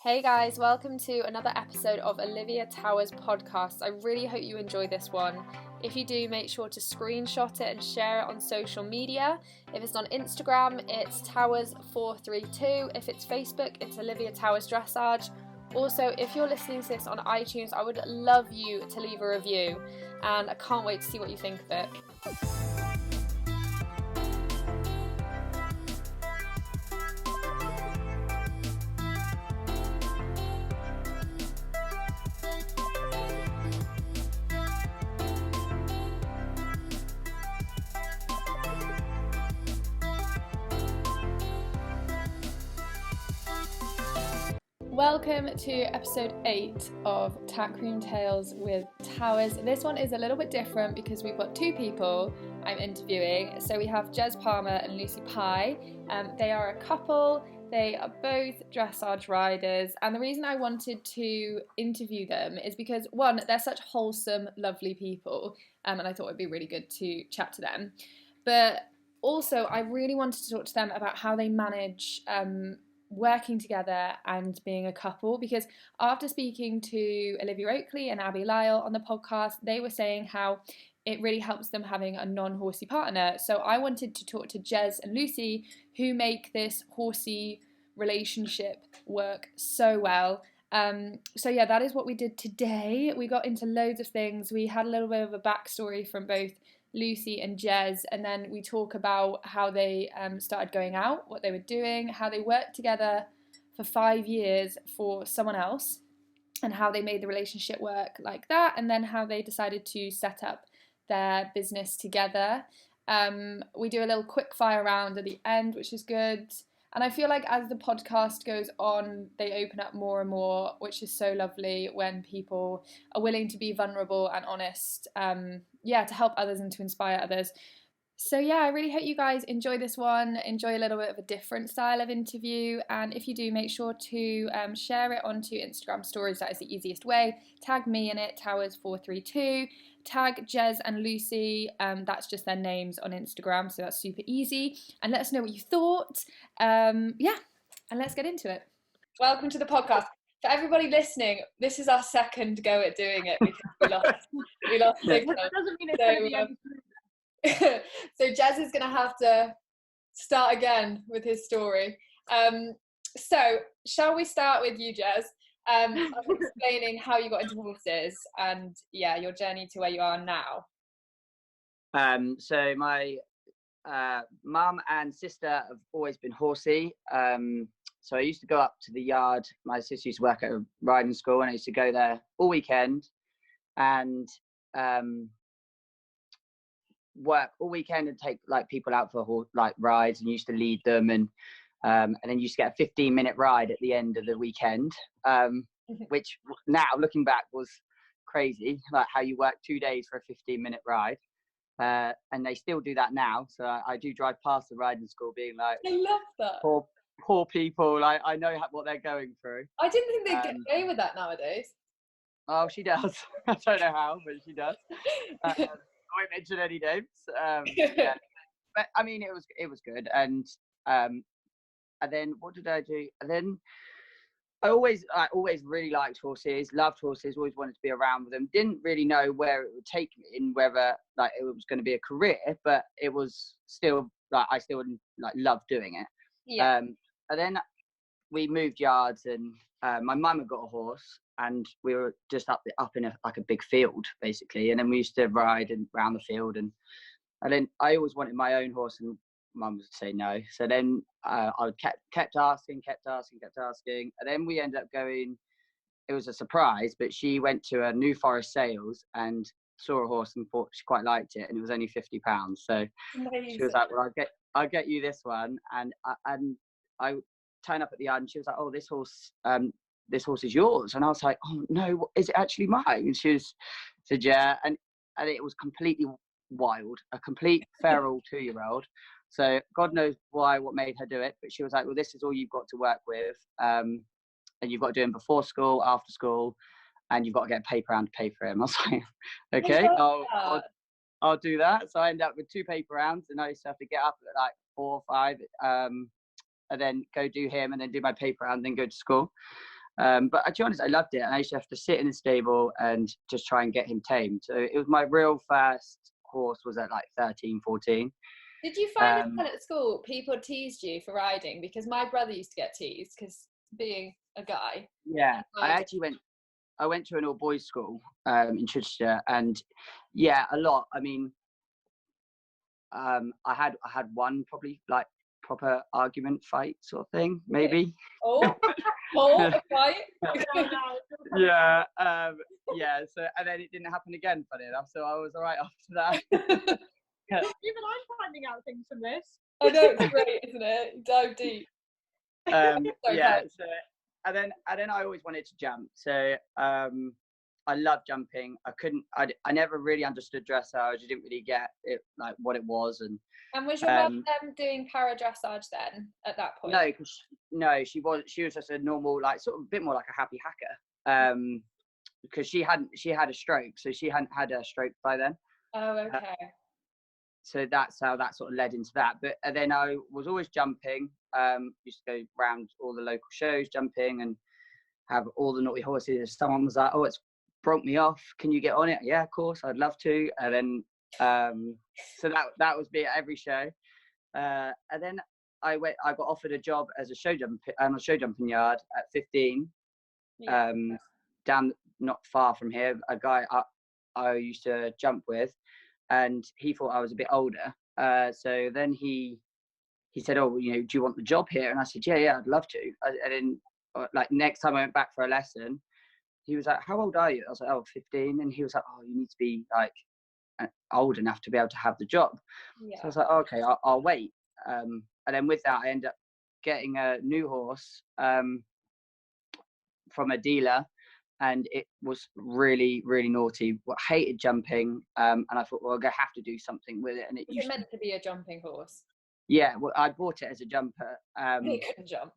Hey guys, welcome to another episode of Olivia Towers podcast. I really hope you enjoy this one. If you do, make sure to screenshot it and share it on social media. If it's on Instagram, it's Towers432. If it's Facebook, it's Olivia Towers Dressage. Also, if you're listening to this on iTunes, I would love you to leave a review, and I can't wait to see what you think of it. Welcome to episode 8 of Tackroom Tales with Towers. This one is a little bit different because we've got two people I'm interviewing. So we have Jezz Palmer and Lucy Pye. They are a couple. They are both dressage riders. And the reason I wanted to interview them is because, one, they're such wholesome, lovely people. And I thought it'd be really good to chat to them. But also, I really wanted to talk to them about how they manage working together and being a couple, because after speaking to Olivia Oakley and Abby Lyle on the podcast, they were saying how it really helps them having a non-horsey partner. So I wanted to talk to Jezz and Lucy, who make this horsey relationship work so well. So yeah, that is what we did today. We got into loads of things. We had a little bit of a backstory from both Lucy and Jezz, and then we talk about how they started going out, what they were doing, how they worked together for 5 years for someone else, and how they made the relationship work like that, and then how they decided to set up their business together. We do a little quick fire round at the end, which is good. And I feel like as the podcast goes on, they open up more and more, which is so lovely when people are willing to be vulnerable and honest, to help others and to inspire others. So yeah, I really hope you guys enjoy this one, enjoy a little bit of a different style of interview. And if you do, make sure to share it onto Instagram stories. That is the easiest way. Tag me in it, Towers432. Tag Jezz and Lucy, that's just their names on Instagram, so that's super easy. And let us know what you thought. And let's get into it. Welcome to the podcast. For everybody listening, this is our second go at doing it because we lost signal. That doesn't mean it's going to be any smoother. So Jezz is going to have to start again with his story. So shall we start with you, Jezz? Explaining how you got into horses and your journey to where you are now. So my mum and sister have always been horsey. So I used to go up to the yard. My sister used to work at a riding school, and I used to go there all weekend and work all weekend and take like people out for rides, and used to lead them, and then used to get a 15-minute ride at the end of the weekend, which now looking back was crazy, like how you work 2 days for a 15-minute ride. And they still do that now. So I do drive past the riding school being like, I love that. Poor people. I know what they're going through. I didn't think they'd get away with that nowadays. Oh, she does. I don't know how, but she does. I won't mention any names. Yeah. But I mean, it was good. And then what did I do? And then I always really liked horses, loved horses, always wanted to be around with them. Didn't really know where it would take me and whether like it was going to be a career, but it was still like I still loved doing it. Yeah. And then we moved yards, and my mum had got a horse, and we were just up in a big field basically. And then we used to ride and around the field, and then I always wanted my own horse, and mum would say no. So then I would kept asking, and then we ended up going. It was a surprise, but she went to a New Forest sales and saw a horse and thought she quite liked it, and it was only £50. So Amazing. She was like, "Well, I'll get you this one." And I turned up at the yard, and she was like, "Oh, this horse is yours." And I was like, "Oh no, is it actually mine?" And she said, "Yeah." And it was completely wild, a complete feral 2-year-old. So God knows what made her do it, but she was like, "Well, this is all you've got to work with, and you've got to do him before school, after school, and you've got to get a paper round to pay for him." I was like, "Okay, I'll do that." So I ended up with 2 paper rounds, and I used to have to get up at like 4 or 5, and then go do him, and then do my paper round, then go to school. But to be honest, I loved it. And I used to have to sit in the stable and just try and get him tamed. So it was my real first horse was at like 13, 14. Did you find it at school people teased you for riding? Because my brother used to get teased because being a guy. Yeah, I went to an all boys school in Chichester, and yeah, a lot. I mean, I had one probably like proper argument fight sort of thing, maybe. Oh, a fight. Yeah, yeah. So and then it didn't happen again, funny enough. So I was all right after that. Even I'm finding out things from this. I know, it's great, isn't it? Dive deep. Yeah. So and then I always wanted to jump. So I love jumping. I never really understood dressage. I didn't really get it, like what it was. And was your mum doing para dressage then at that point? No, she was just a normal, like sort of a bit more like a happy hacker. Because she had a stroke, so she hadn't had a stroke by then. Oh, okay. So that's how that sort of led into that. But then I was always jumping. Used to go around all the local shows jumping and have all the naughty horses. If someone was like, "Oh, it's broke me off. Can you get on it?" Yeah, of course, I'd love to. And then so that was me at every show. And then I got offered a job as a show jumping yard at 15. Yeah. Down not far from here, a guy I used to jump with, and he thought I was a bit older. So then he said, "Oh, you know, do you want the job here?" And I said, "Yeah, I'd love to." And then, like, next time I went back for a lesson, he was like, "How old are you?" I was like, "Oh, 15." And he was like, "Oh, you need to be like old enough to be able to have the job." Yeah. So I was like, oh, "Okay, I'll wait." And then with that, I ended up getting a new horse from a dealer. And it was really, really naughty. I hated jumping, and I thought, well, I'm gonna have to do something with it. And it was meant to be a jumping horse. Yeah, well, I bought it as a jumper. It couldn't jump.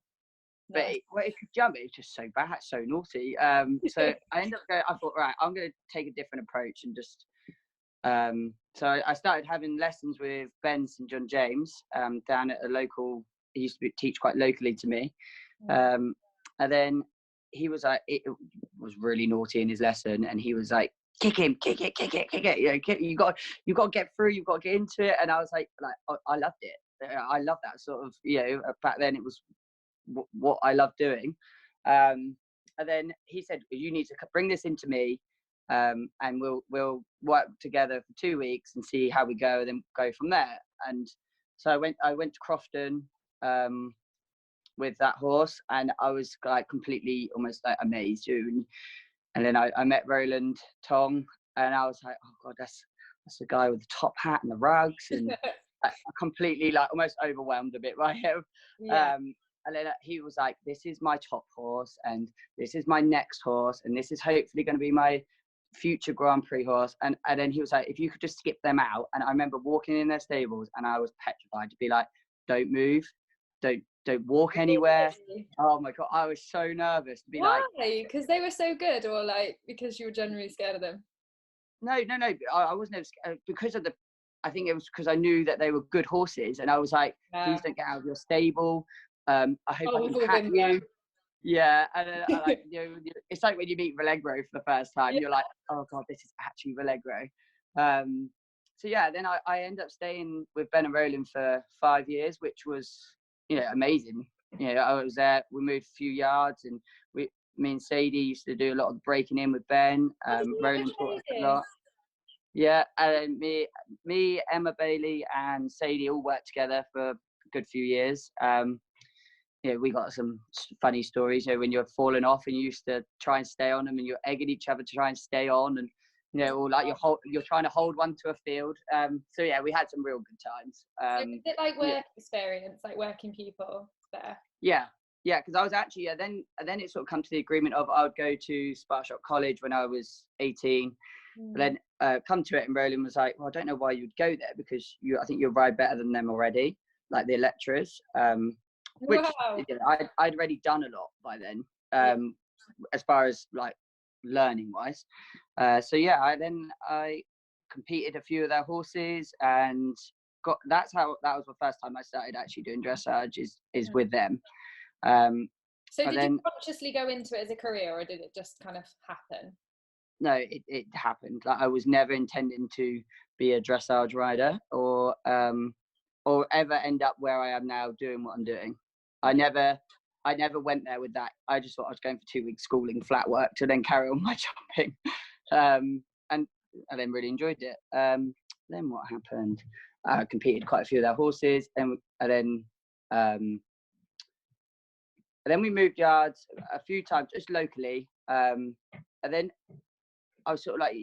But it could jump. It's just so bad, so naughty. So I ended up going. I thought, right, I'm gonna take a different approach and just. So I started having lessons with Ben St. John James down at a local. He used to teach quite locally to me, and then. He was like, it was really naughty in his lesson, and he was like, kick it. You know, you got to get through. You've got to get into it. And I was like, I loved it. I love that sort of, you know. Back then, it was what I loved doing. And then he said, you need to bring this into me, and we'll work together for 2 weeks and see how we go, and then go from there. And so I went to Crofton. With that horse, and I was like completely almost like amazed. And then I met Roland Tong, and I was like, oh god, that's the guy with the top hat and the rugs, and I completely like almost overwhelmed a bit by him. Yeah. And then he was like, this is my top horse, and this is my next horse, and this is hopefully going to be my future Grand Prix horse. And then he was like, if you could just skip them out. And I remember walking in their stables, and I was petrified to be like, don't move, don't walk anywhere. Oh my god, I was so nervous to be. Why? Like, because they were so good, or like because you were generally scared of them? No, I wasn't scared because of I think it was because I knew that they were good horses, and I was like, please don't get out of your stable. I hope I can pat you. Yeah, and like, you know, it's like when you meet Valegro for the first time, you're like, oh god, this is actually Valegro. So yeah, then I ended up staying with Ben and Roland for 5 years, which was, you know, amazing. You know, I was there. We moved a few yards, and me and Sadie used to do a lot of breaking in with Ben. Roland taught us a lot. Yeah, and me, Emma Bailey, and Sadie all worked together for a good few years. You know, we got some funny stories. You know, when you're falling off and you used to try and stay on them, and you're egging each other to try and stay on, and you know, or like you're trying to hold one to a field. So yeah, we had some real good times. So is it like work experience, like working people there? Yeah, because I was actually then it sort of come to the agreement of I would go to Sparshot College when I was 18. But then come to it, and Roland was like, well, I don't know why you'd go there, because I think you'll ride better than them already, like the lecturers. Which you know, I'd already done a lot by then, as far as like learning wise. So yeah, I competed a few of their horses, and that was the first time I started actually doing dressage is with them. So did you consciously go into it as a career, or did it just kind of happen? No, it happened. Like, I was never intending to be a dressage rider or ever end up where I am now doing what I'm doing. I never went there with that. I just thought I was going for 2 weeks schooling, flat work, to then carry on my jumping, and I then really enjoyed it. Then what happened? I competed quite a few of their horses, and then we moved yards a few times, just locally, and then I was sort of like,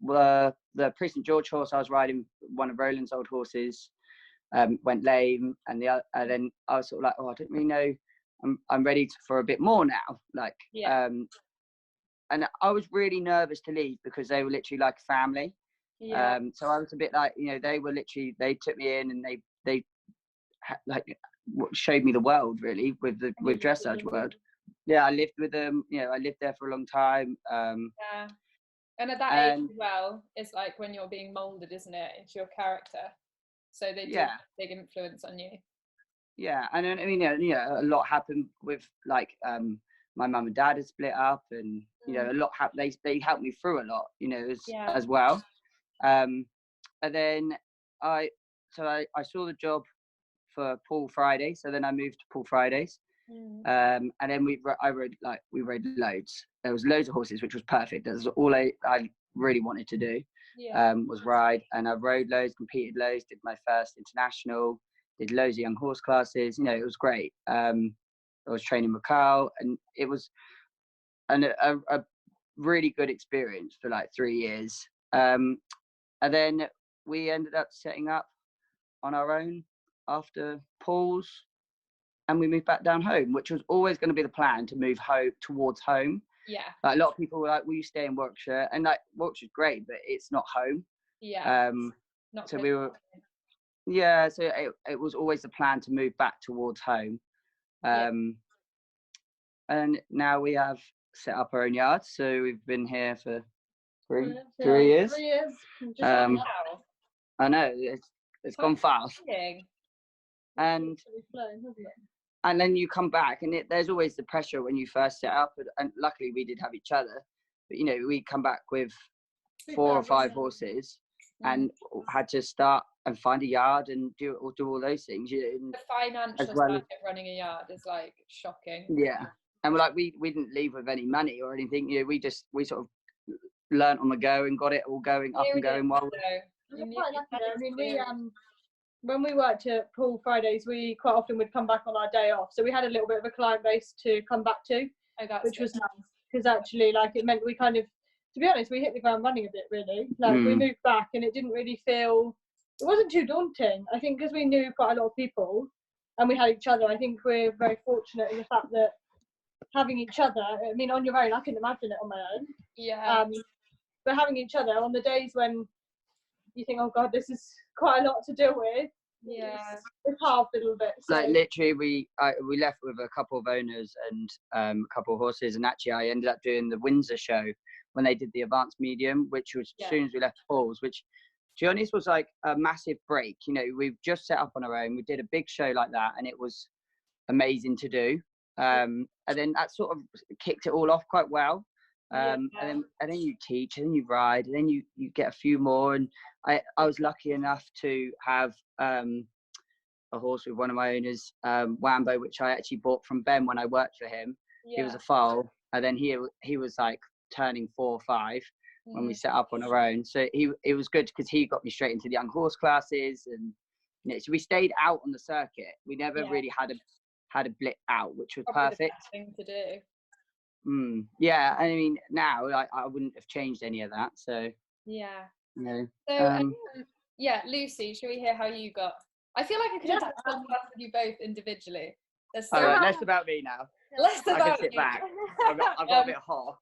the Precinct George horse I was riding, one of Roland's old horses, went lame, and then I was sort of like, oh, I don't really know, I'm ready for a bit more now, like, and I was really nervous to leave because they were literally like a family. So I was a bit like, they were literally, they took me in and they like showed me the world really with dressage world. I lived with them. I lived there for a long time. And at that age as well, it's like when you're being molded, isn't it, into your character? So they do have a big influence on you. Yeah, and then, I mean, a lot happened with, like, my mum and dad had split up, and a lot happened. They helped me through a lot, as well. And then I saw the job for Paul Friday, so then I moved to Paul Fridays. And then we rode loads. There was loads of horses, which was perfect. That was all I really wanted to do, was ride. And I rode loads, competed loads, did my first international, did loads of young horse classes. It was great. I was training with Carl, and it was a really good experience for like 3 years. And then we ended up setting up on our own after Paul's, and we moved back down home, which was always going to be the plan, to move towards home. Like, a lot of people were like, will you stay in Warwickshire? And like, Warwickshire's great, but it's not home. Not so we were so it was always the plan to move back towards home. And now we have set up our own yard, so we've been here for three years. 3 years. I know, it's gone fast. And then you come back, and there's always the pressure when you first set up, and luckily we did have each other, but we come back with 4 or 5 horses, and had to start and find a yard and do all those things. The financial side of running a yard is like shocking. And we're like, we didn't leave with any money or anything. We sort of learnt on the go and got it all going up and going while. When we worked at Paul Fridays, we quite often would come back on our day off. So we had a little bit of a client base to come back to, which was nice, because actually, like, it meant we kind of, to be honest, we hit the ground running a bit, really. Like, we moved back, and it didn't really feel, it wasn't too daunting. I think because we knew quite a lot of people and we had each other, I think we're very fortunate in the fact that having each other, I mean, on your own, I couldn't imagine it on my own. But having each other on the days when you think, oh God, this is quite a lot to deal with, it's halved a little bit. So. Like, literally, we left with a couple of owners and a couple of horses, and actually I ended up doing the Windsor show when they did the advanced medium, which was as soon as we left Paul's, which, to be honest, was like a massive break. We've just set up on our own. We did a big show like that, and it was amazing to do. And then that sort of kicked it all off quite well. And then you teach, and then you ride, and then you get a few more. And I was lucky enough to have a horse with one of my owners, Wambo, which I actually bought from Ben when I worked for him. He was a foal, and then he was like turning 4 or 5 when we set up on our own. So it was good because he got me straight into the young horse classes, and so we stayed out on the circuit. We never really had a blip out, which was probably perfect. The best thing to do. I mean, now I wouldn't have changed any of that. So So Lucy, shall we hear how you got? I feel like I could have done this podcast with you both individually. Right, less about me now. Less about I can sit back. I've got a bit hot.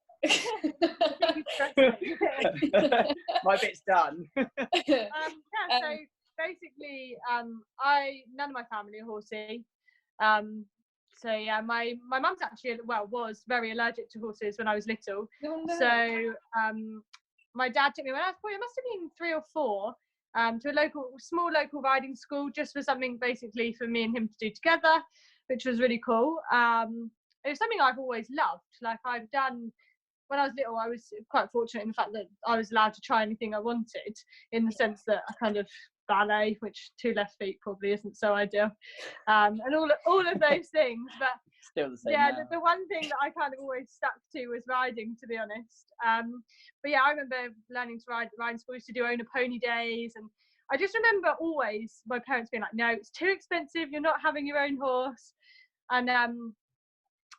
My bit's done. So basically, none of my family are horsey. So yeah, my mum's actually was very allergic to horses when I was little. Oh, no. So my dad took me when I must have been 3 or 4 to a small local riding school, just for something basically for me and him to do together, which was really cool. it was something I've always loved. Like I've done, when I was little, I was quite fortunate in the fact that I was allowed to try anything I wanted, in the sense that I kind of ballet, which 2 left feet probably isn't so ideal, and all of those things. But still the same. Yeah, the one thing that I kind of always stuck to was riding, to be honest. But yeah, I remember learning to ride at riding school. We used to do own a pony days, and I just remember always my parents being like, "No, it's too expensive. You're not having your own horse."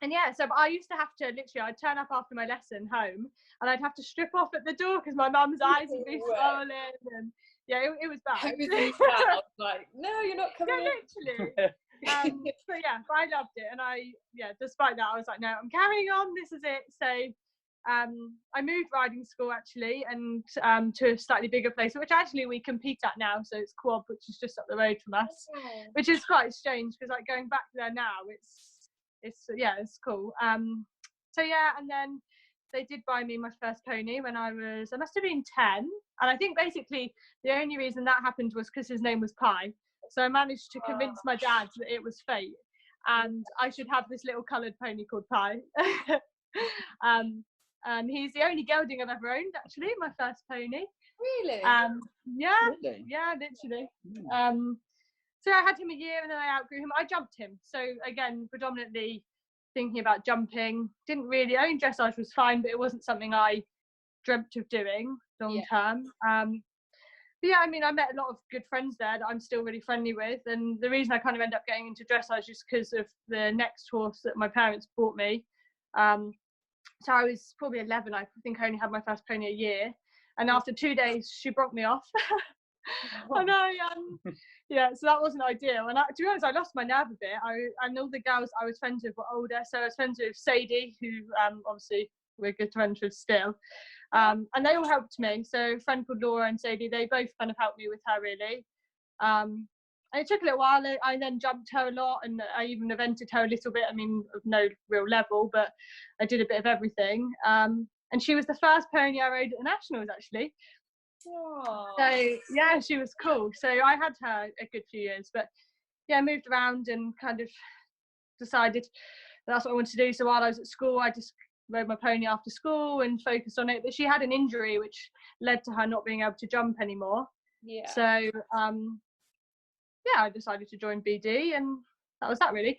And yeah, so I used to have to literally, I'd turn up after my lesson home, and I'd have to strip off at the door because my mum's eyes would be swollen, and yeah, it was bad. I was like, no, you're not coming. Yeah, literally. But yeah, but I loved it, and despite that, I was like, no, I'm carrying on. This is it. So I moved riding school actually, and to a slightly bigger place, which actually we compete at now. So it's Quab, which is just up the road from us, which is quite strange because like going back there now, it's cool. So yeah, and then they did buy me my first pony when I must have been 10, and I think basically the only reason that happened was because his name was Pie. So I managed to convince my dad that it was fate and I should have this little coloured pony called Pie. And he's the only gelding I've ever owned, actually, my first pony. Really? Yeah, really? Yeah, literally. So I had him a year and then I outgrew him. I jumped him. So again, predominantly thinking about jumping. Didn't really own dressage, was fine, but it wasn't something I dreamt of doing long term. But yeah, I mean, I met a lot of good friends there that I'm still really friendly with. And the reason I kind of ended up getting into dressage is because of the next horse that my parents bought me. So I was probably 11. I think I only had my first pony a year. And after 2 days, she broke me off. And so that wasn't ideal. And to be honest, I lost my nerve a bit. And all the girls I was friends with were older. So I was friends with Sadie, who obviously we're good friends with still. And they all helped me. So a friend called Laura and Sadie, they both kind of helped me with her really. And it took a little while. I then jumped her a lot, and I even evented her a little bit. I mean, of no real level, but I did a bit of everything. And she was the first pony I rode at the Nationals, actually. Aww. So yeah, she was cool. So I had her a good few years, but yeah, moved around and kind of decided that's what I wanted to do. So while I was at school, I just rode my pony after school and focused on it. But she had an injury which led to her not being able to jump anymore. Yeah. So I decided to join BD, and that was that really.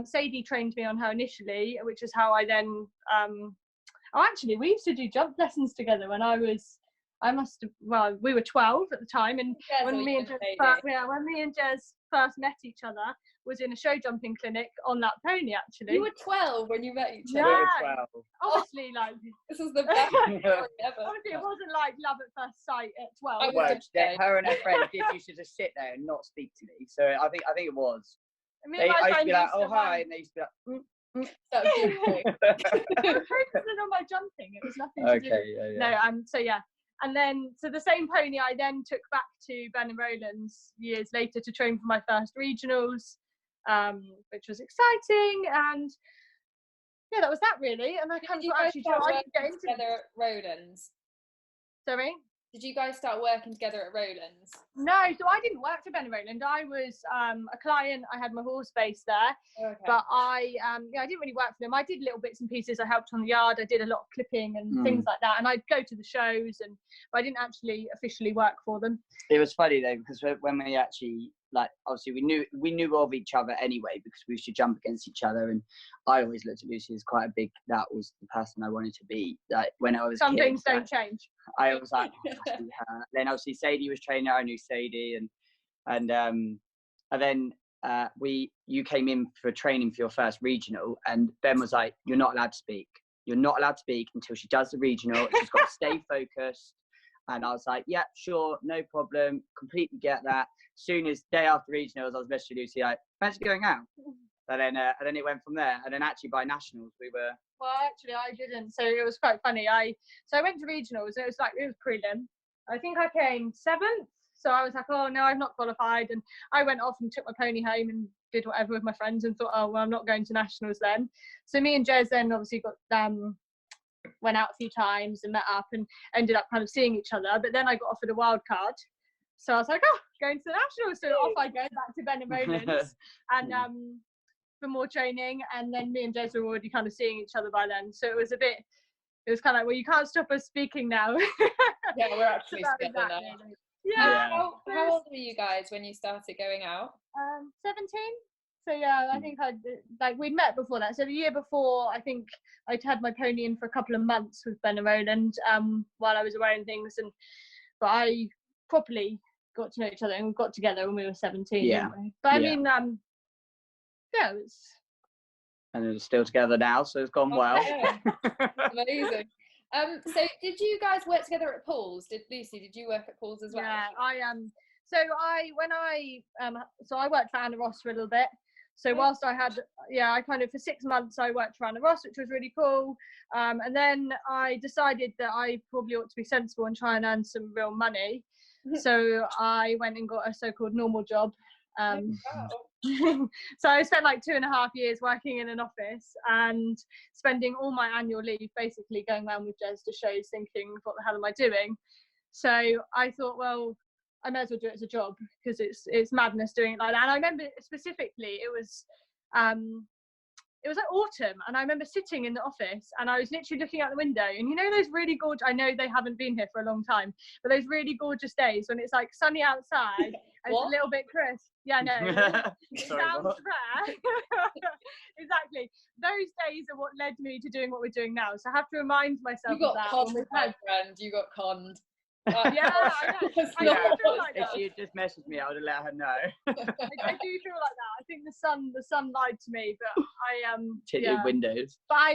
Sadie trained me on her initially, which is how I then actually we used to do jump lessons together when we were 12 at the time, and when me and Jezz first met each other was in a show jumping clinic on that pony, actually. You were 12 when you met each other? Yeah, obviously, like, this is the best story ever. Obviously, it wasn't like love at first sight at 12. Her and her friend used to just sit there and not speak to me, so I think it was. I used to be like, oh hi, and they used to be like, That was focusing on my jumping. It was nothing to do. No, so yeah. And then, so the same pony I then took back to Ben and Rowlands years later to train for my first regionals, which was exciting. And yeah, that was that really. And I kind of actually tried to get into together at Rowlands. Sorry? Did you guys start working together at Rowlands? No, so I didn't work for Ben and Rowland. I was a client. I had my horse base there, but I didn't really work for them. I did little bits and pieces. I helped on the yard. I did a lot of clipping and things like that. And I'd go to the shows, but I didn't actually officially work for them. It was funny though, because when we actually, like, obviously we knew of each other anyway, because we used to jump against each other, and I always looked at Lucy as quite a big, that was the person I wanted to be, like, when I was some things don't change. I was like, then obviously Sadie was training her. I knew Sadie, and then you came in for training for your first regional, and Ben was like, you're not allowed to speak until she does the regional. She's got to stay focused. And I was like, yeah, sure, no problem, completely get that. Soon as day after regionals, I was messaging Lucy like, fancy going out? And then it went from there. And then actually by nationals we were. Well, actually I didn't. So it was quite funny. I went to regionals. It was prelim. I think I came 7th. So I was like, oh no, I've not qualified. And I went off and took my pony home and did whatever with my friends and thought, oh well, I'm not going to nationals then. So me and Jezz then obviously went out a few times and met up and ended up kind of seeing each other. But then I got offered a wild card. So I was like, oh, going to the nationals. So off I go back to Ben and Rowlands. And for more training, and then me and Jezz were already kind of seeing each other by then, so it was kind of like, well, you can't stop us speaking now. Yeah, we're actually together now. Yeah. How old were you guys when you started going out? 17. So yeah, I think we'd met before that. So the year before, I think I'd had my pony in for a couple of months with Ben and Roland, while I was away and things, but I properly got to know each other and we got together when we were 17. Yeah. But I mean, yeah, it was. And they're still together now, so it's gone well. Amazing. So did you guys work together at Paul's? Did you work at Paul's as well? Yeah, so I worked for Anna Ross for a little bit. So whilst I kind of for 6 months I worked for Anna Ross, which was really cool. And then I decided that I probably ought to be sensible and try and earn some real money. So I went and got a so-called normal job. So I spent like 2.5 years working in an office and spending all my annual leave basically going around with Jezz to shows thinking, what the hell am I doing? So I thought, well, I may as well do it as a job because it's madness doing it like that. And I remember specifically it was like autumn, and I remember sitting in the office and I was literally looking out the window, and you know those really gorgeous, I know they haven't been here for a long time, but those really gorgeous days when it's like sunny outside and it's a little bit crisp. Yeah, no, it sounds rare. Exactly. Those days are what led me to doing what we're doing now. So I have to remind myself of that. You got conned. Yeah, I know. I do feel like if that. she had just messaged me, I would have let her know. I do feel like that. I think the sun lied to me, but I tinted windows. But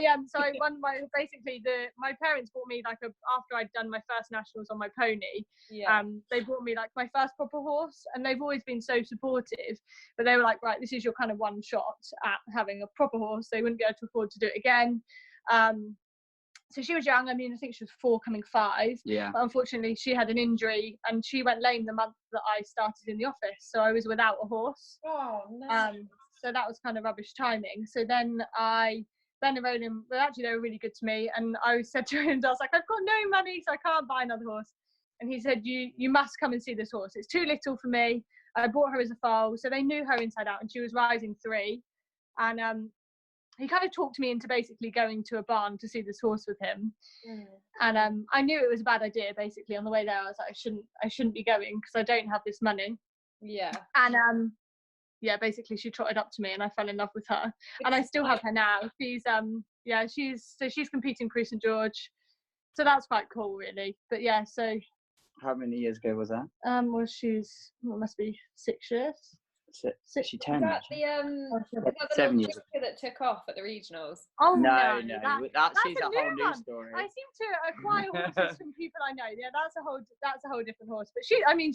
my parents bought me after I'd done my first nationals on my pony. Yeah. They bought me like my first proper horse, and they've always been so supportive. But they were like, right, this is your kind of one shot at having a proper horse. They wouldn't be able to afford to do it again. So she was young. I mean, I think she was 4 coming 5. Yeah. But unfortunately, she had an injury and she went lame the month that I started in the office. So I was without a horse. Oh, no. So that was kind of rubbish timing. So then Ben and Roland, they were really good to me. And I said to him, I was like, I've got no money, so I can't buy another horse. And he said, you must come and see this horse. It's too little for me. I bought her as a foal. So they knew her inside out, and she was rising 3. And he kind of talked me into basically going to a barn to see this horse with him. And I knew it was a bad idea. Basically on the way there I was like, I shouldn't be going because I don't have this money. Yeah. And basically she trotted up to me and I fell in love with her. And I still have her now. She's she's competing for St George, so that's quite cool really. But yeah, so how many years ago was that? Must be 6 years. She 10. Is that the 7 years that took off at the regionals? Oh no, that's she's a whole new story. I seem to acquire horses from people I know. Yeah, that's a whole different horse. But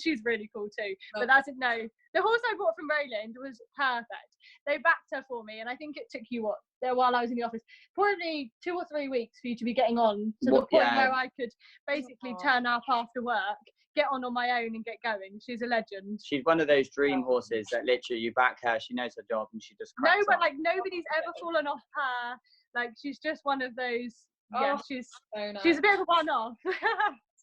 she's really cool too. But the horse I bought from Roland was perfect. They backed her for me, and I think it took you while I was in the office, probably 2 or 3 weeks for you to be getting on to the point where I could basically turn up after work, get on my own and get going. She's a legend. She's one of those dream horses that literally you back her, she knows her job and she just cracks but like nobody's ever fallen off her. Like she's just one of those. Yeah, she's so nice. She's a bit of a one-off.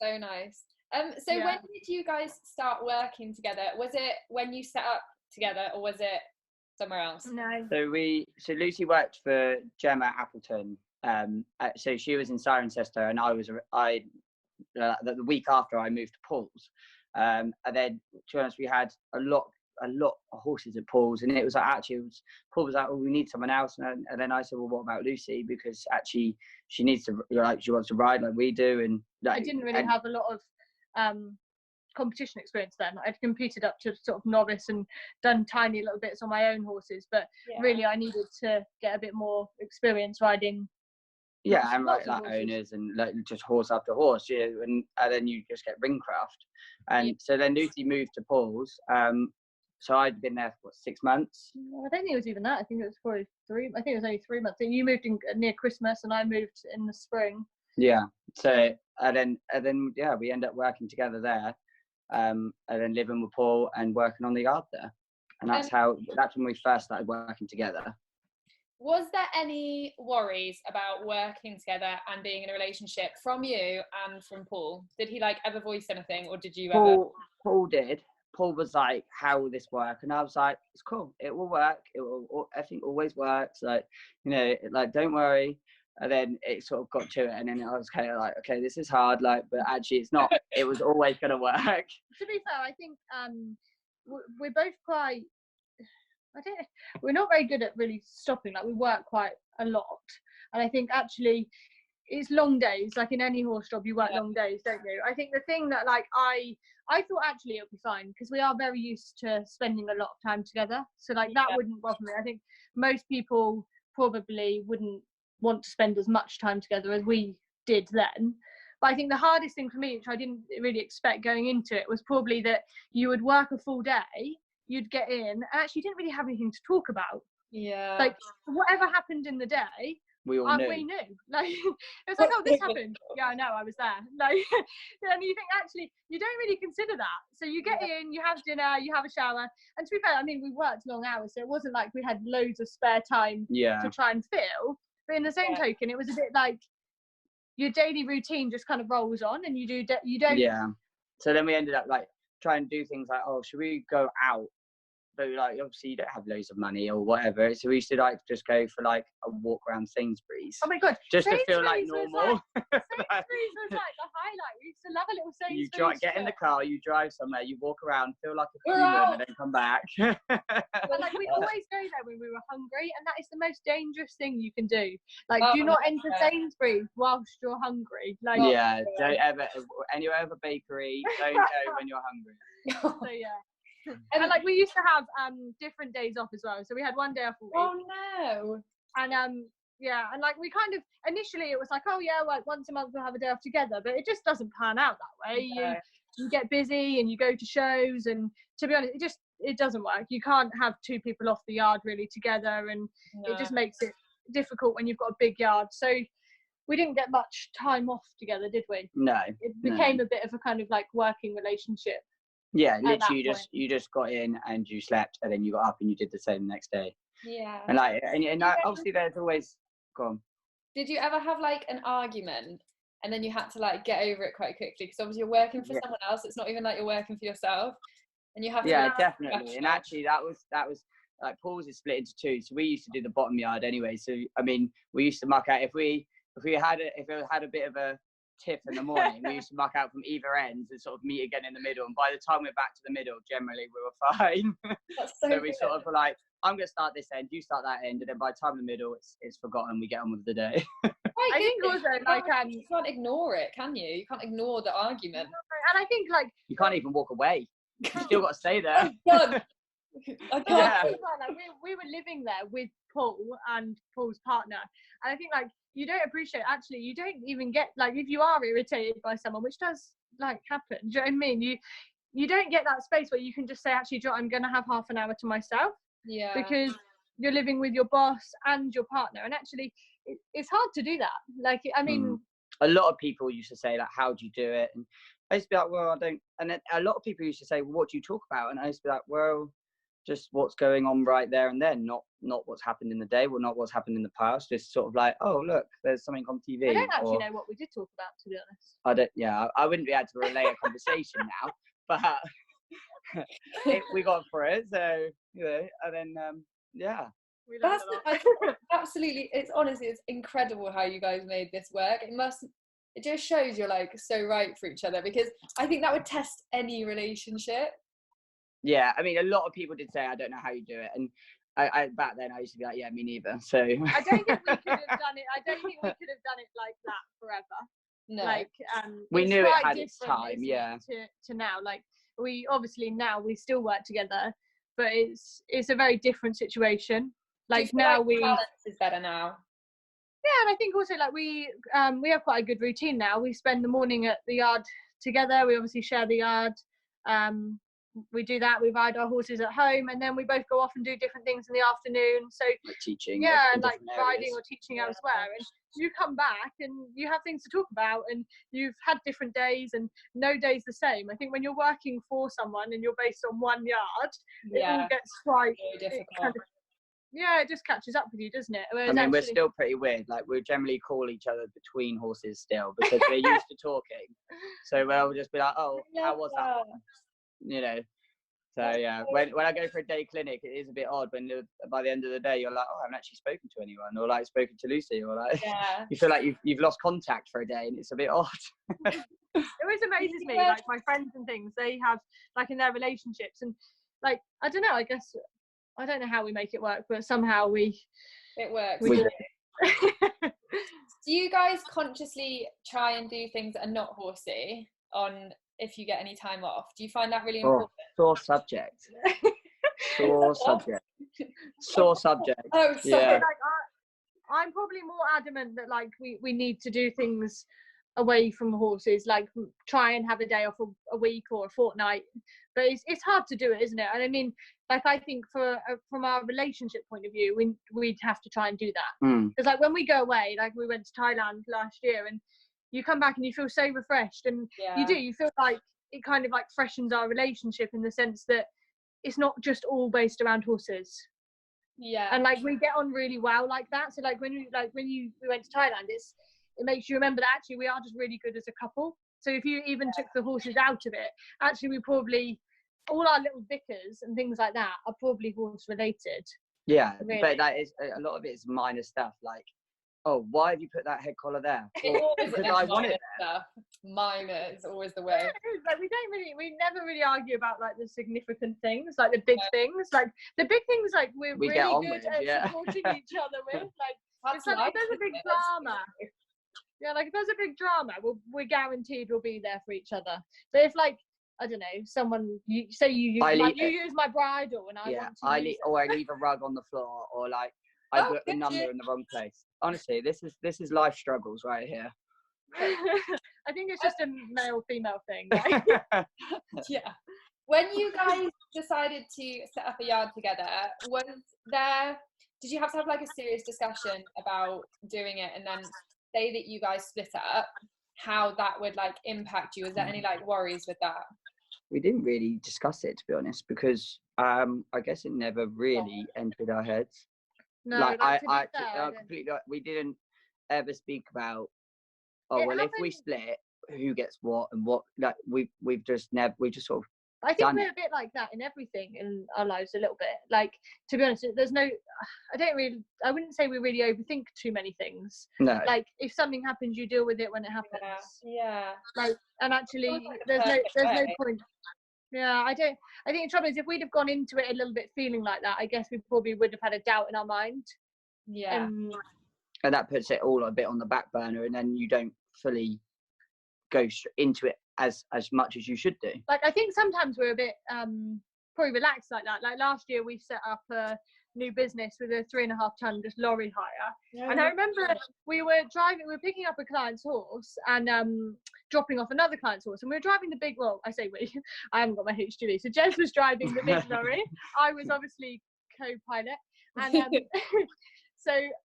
So nice. So when did you guys start working together? Was it when you set up together, or was it somewhere else? No. So Lucy worked for Gemma Appleton. So she was in Cirencester, and the week after I moved to Paul's, and then to be honest, we had a lot of horses at Paul's, and it was like Paul was like, oh, we need someone else, and then I said, well, what about Lucy, because actually she needs to she wants to ride like we do, and I didn't really have a lot of competition experience then. I'd competed up to sort of novice and done tiny little bits on my own horses, but really I needed to get a bit more experience riding. Yeah, and like owners and like just horse after horse, and then you just get ringcraft. And so then Lucy moved to Paul's. So I'd been there for 6 months. I don't think it was even that. I think it was probably 3. I think it was only 3 months. And you moved in near Christmas, and I moved in the spring. Yeah. So and then we end up working together there, and then living with Paul and working on the yard there. And that's when we first started working together. Was there any worries about working together and being in a relationship from you and from Paul? Did he ever voice anything, or did you ever? Paul did. Paul was like, how will this work? And I was like, it's cool, it will work, it will, I think always works, like, you know, like, don't worry. And then it sort of got to it, and then I was kind of like, okay, this is hard, like, but actually it's not. It was always going to work. To be fair, I think we're both quite, we're not very good at really stopping. Like, we work quite a lot, and I think actually it's long days. Like in any horse job, you work long days, don't you? I think the thing that, like, I thought actually it would be fine, because we are very used to spending a lot of time together, so like that wouldn't bother me. I think most people probably wouldn't want to spend as much time together as we did then. But I think the hardest thing for me, which I didn't really expect going into it, was probably that you would work a full day, you'd get in, and actually you didn't really have anything to talk about. Like, whatever happened in the day, we knew. Like, it was like, oh, this happened. Yeah, I know, I was there. Like, and you think, actually, you don't really consider that. So you get in, you have dinner, you have a shower. And to be fair, I mean, we worked long hours, so it wasn't like we had loads of spare time to try and fill. But in the same token, it was a bit like your daily routine just kind of rolls on, and you don't. Yeah. So then we ended up like trying to do things like, oh, should we go out? But like, obviously you don't have loads of money or whatever, so we used to like just go for like a walk around Sainsbury's. Oh my god, just to feel like normal. Sainsbury's was like the highlight. We used to love a little Sainsbury's. Get in the car, you drive somewhere, you walk around, feel like a human, and then come back. But like, we always go there when we were hungry, and that is the most dangerous thing you can do. Like, do not enter Sainsbury's whilst you're hungry. Like, don't ever anywhere with a bakery. Don't go when you're hungry. So and like, we used to have different days off as well. So we had one day off a week. Oh no. And and like, we kind of, initially it was like, oh yeah, like once a month we'll have a day off together, but it just doesn't pan out that way. You get busy and you go to shows, and to be honest, it doesn't work. You can't have two people off the yard really together, and it just makes it difficult when you've got a big yard. So we didn't get much time off together, did we? No. It became a bit of a kind of like working relationship. Yeah, literally you just got in and you slept, and then you got up and you did the same the next day. Yeah. And like, and obviously there's always gone. Did you ever have like an argument and then you had to like get over it quite quickly? Because obviously you're working for someone else. It's not even like you're working for yourself, and you have to. Yeah, definitely. And actually, that was like, Paul's is split into two. So we used to do the bottom yard anyway. So I mean, we used to muck out if it had a bit of a tiff in the morning, we used to muck out from either ends and sort of meet again in the middle, and by the time we're back to the middle, generally we were fine. So we sort of were like, I'm going to start this end, you start that end, and then by the time in the middle it's forgotten, we get on with the day. I think also, like, you can't ignore it, can you? You can't ignore the argument. And I think, like, you can't even walk away. You still got to stay there. Like, we were living there with Paul and Paul's partner, and I think, like, you don't appreciate, actually, you don't even get, like, if you are irritated by someone, which does like happen, do you know what I mean? You don't get that space where you can just say, actually, I'm going to have half an hour to myself. Yeah. Because you're living with your boss and your partner, and actually it's hard to do that. Like, I mean, a lot of people used to say, like, how do you do it? And I used to be like, well, I don't. And then a lot of people used to say, well, what do you talk about? And I used to be like, well, just what's going on right there and then, not what's happened in the day, well, not what's happened in the past. Just sort of like, oh, look, there's something on TV. I don't actually know what we did talk about, to be honest. I don't. Yeah, I wouldn't be able to relay a conversation now, but we got for it. So, you know, and then That's absolutely. It's honestly, it's incredible how you guys made this work. It just shows you're like so right for each other, because I think that would test any relationship. Yeah, I mean, a lot of people did say, I don't know how you do it, and I back then I used to be like, yeah, me neither. So I don't think we could have done it. I don't think we could have done it like that forever. No, like we knew it had its time. Yeah. To now, like, we obviously now we still work together, but it's a very different situation. Like, now we balance is better now. Yeah, and I think also, like, we have quite a good routine now. We spend the morning at the yard together. We obviously share the yard. We do that. We ride our horses at home, and then we both go off and do different things in the afternoon. So like teaching, and like riding or teaching elsewhere. And you come back and you have things to talk about, and you've had different days, and no day's the same. I think when you're working for someone and you're based on one yard, it all gets quite difficult. It just catches up with you, doesn't it? Whereas I mean, we're still pretty weird. Like, we generally call each other between horses still, because we're used to talking. So we'll just be like, oh, how was that one? You know, So yeah, when I go for a day clinic, it is a bit odd when by the end of the day you're like, oh, I haven't actually spoken to anyone, or like spoken to Lucy, or like you feel like you've lost contact for a day, and it's a bit odd. It always amazes me, like my friends and things, they have like in their relationships, and like I don't know, I guess I don't know how we make it work, but somehow it works. We do. Do you guys consciously try and do things that are not horsey on if you get any time off? Do you find that really important? Sore subject. Sore subject. Sore subject. Oh, sorry. Yeah. Like, I'm probably more adamant that like we need to do things away from horses, like try and have a day off a week or a fortnight, but it's hard to do it, isn't it? And I mean, like I think from our relationship point of view, we'd have to try and do that, because like when we go away, like we went to Thailand last year, and you come back and you feel so refreshed, and you feel like it kind of like freshens our relationship in the sense that it's not just all based around horses. And like we get on really well like that. So like when we went to Thailand, it makes you remember that actually we are just really good as a couple. So if you even took the horses out of it, actually we probably, all our little bickers and things like that are probably horse related. Yeah, really. But that is a lot of it is minor stuff, like, oh, why have you put that head collar there? Well, because I want it there. Minor is always the way. Yeah, it is. Like we never really argue about like the significant things, like the big things, like the big things, like we're we really good at supporting each other with. Like it's like if there's a big drama. Yeah, like if there's a big drama, we're guaranteed we'll be there for each other. But if like, I don't know, someone you use my bridle and I want to I leave a rug on the floor, or like I put the number in the wrong place. Honestly, this is life struggles right here. I think it's just a male-female thing. Right? Yeah. When you guys decided to set up a yard together, did you have to have like a serious discussion about doing it, and then say that you guys split up, how that would like impact you? Is there any like worries with that? We didn't really discuss it, to be honest, because I guess it never really entered our heads. No, like I completely. We didn't ever speak about. Oh well, if we split, who gets what and what? Like we've just sort of. I think we're a bit like that in everything in our lives, a little bit. Like, to be honest, I wouldn't say we really overthink too many things. No. Like, if something happens, you deal with it when it happens. Yeah. Like, and actually, there's no point. Yeah, I think the trouble is, if we'd have gone into it a little bit feeling like that, I guess we probably would have had a doubt in our mind. Yeah. And that puts it all a bit on the back burner, and then you don't fully go into it as much as you should do. Like, I think sometimes we're a bit probably relaxed like that. Like last year we set up a new business with a 3.5 ton just lorry hire, and I remember we were picking up a client's horse and dropping off another client's horse, and we were driving the big, I haven't got my HGV, so Jezz was driving the big lorry, I was obviously co-pilot, and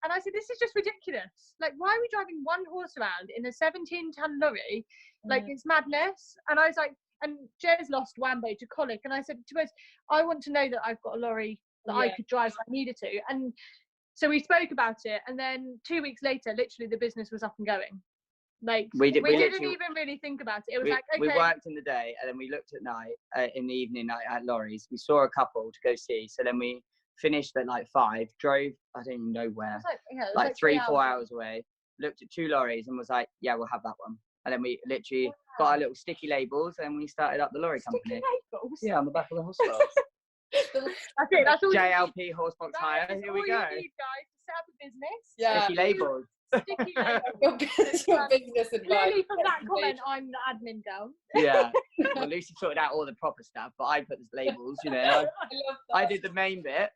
and I said, this is just ridiculous. Like, why are we driving one horse around in a 17-ton lorry? Like, it's madness. And I was like, and Jezz lost Wambo to colic. And I said to us, I want to know that I've got a lorry that I could drive if I needed to. And so we spoke about it. And then 2 weeks later, literally the business was up and going. Like, we didn't even really think about it. It was like, okay. We worked in the day, and then we looked at night, in the evening at lorries. We saw a couple to go see. So then we finished at like 5, drove, I don't even know where, like 3-4 hours away, looked at 2 lorries and was like, yeah, we'll have that one. And then we literally got our little sticky labels, and we started up the lorry company. Labels? Yeah, on the back of the horse box. That's all JLP horse box hire. Here we go. You need, guys, to set up a business. Yeah. Sticky labels. Sticky labels. Your business advice. Clearly, from that comment, I'm the admin girl. Yeah. Well, Lucy sorted out all the proper stuff, but I put the labels. You know, I love that. I did the main bit.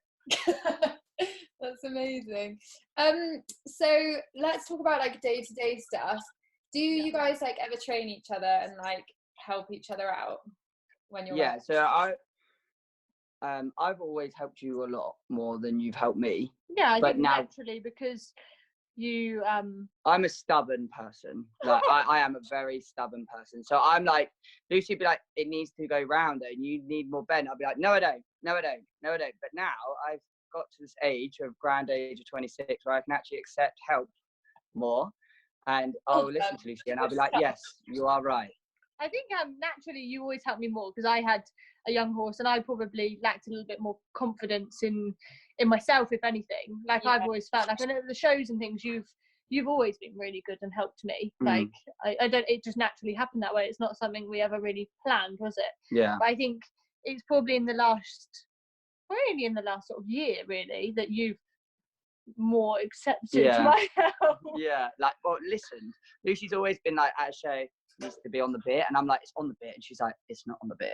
That's amazing. So let's talk about like day-to-day stuff. Do you guys like ever train each other and like help each other out when you're out? So I've always helped you a lot more than you've helped me. Yeah, I think naturally, because you I'm a stubborn person. Like I am a very stubborn person. So I'm like, Lucy would be like, it needs to go round and you need more bend. I'll be like, no I don't. But now I've got to this grand age of 26 where I can actually accept help more, and I'll listen to Lucy and I'll be like, yes, you are right. I think naturally you always help me more because I had a young horse and I probably lacked a little bit more confidence in myself, if anything. Like I've always felt like, I know the shows and things you've always been really good and helped me. Like I don't, it just naturally happened that way. It's not something we ever really planned, was it? Yeah. But I think it's probably in the last sort of year really that you've more accepted my help. Yeah, like, well, listen, Lucy's always been like, at a show, needs to be on the bit, and I'm like, it's on the bit, and she's like, it's not on the bit.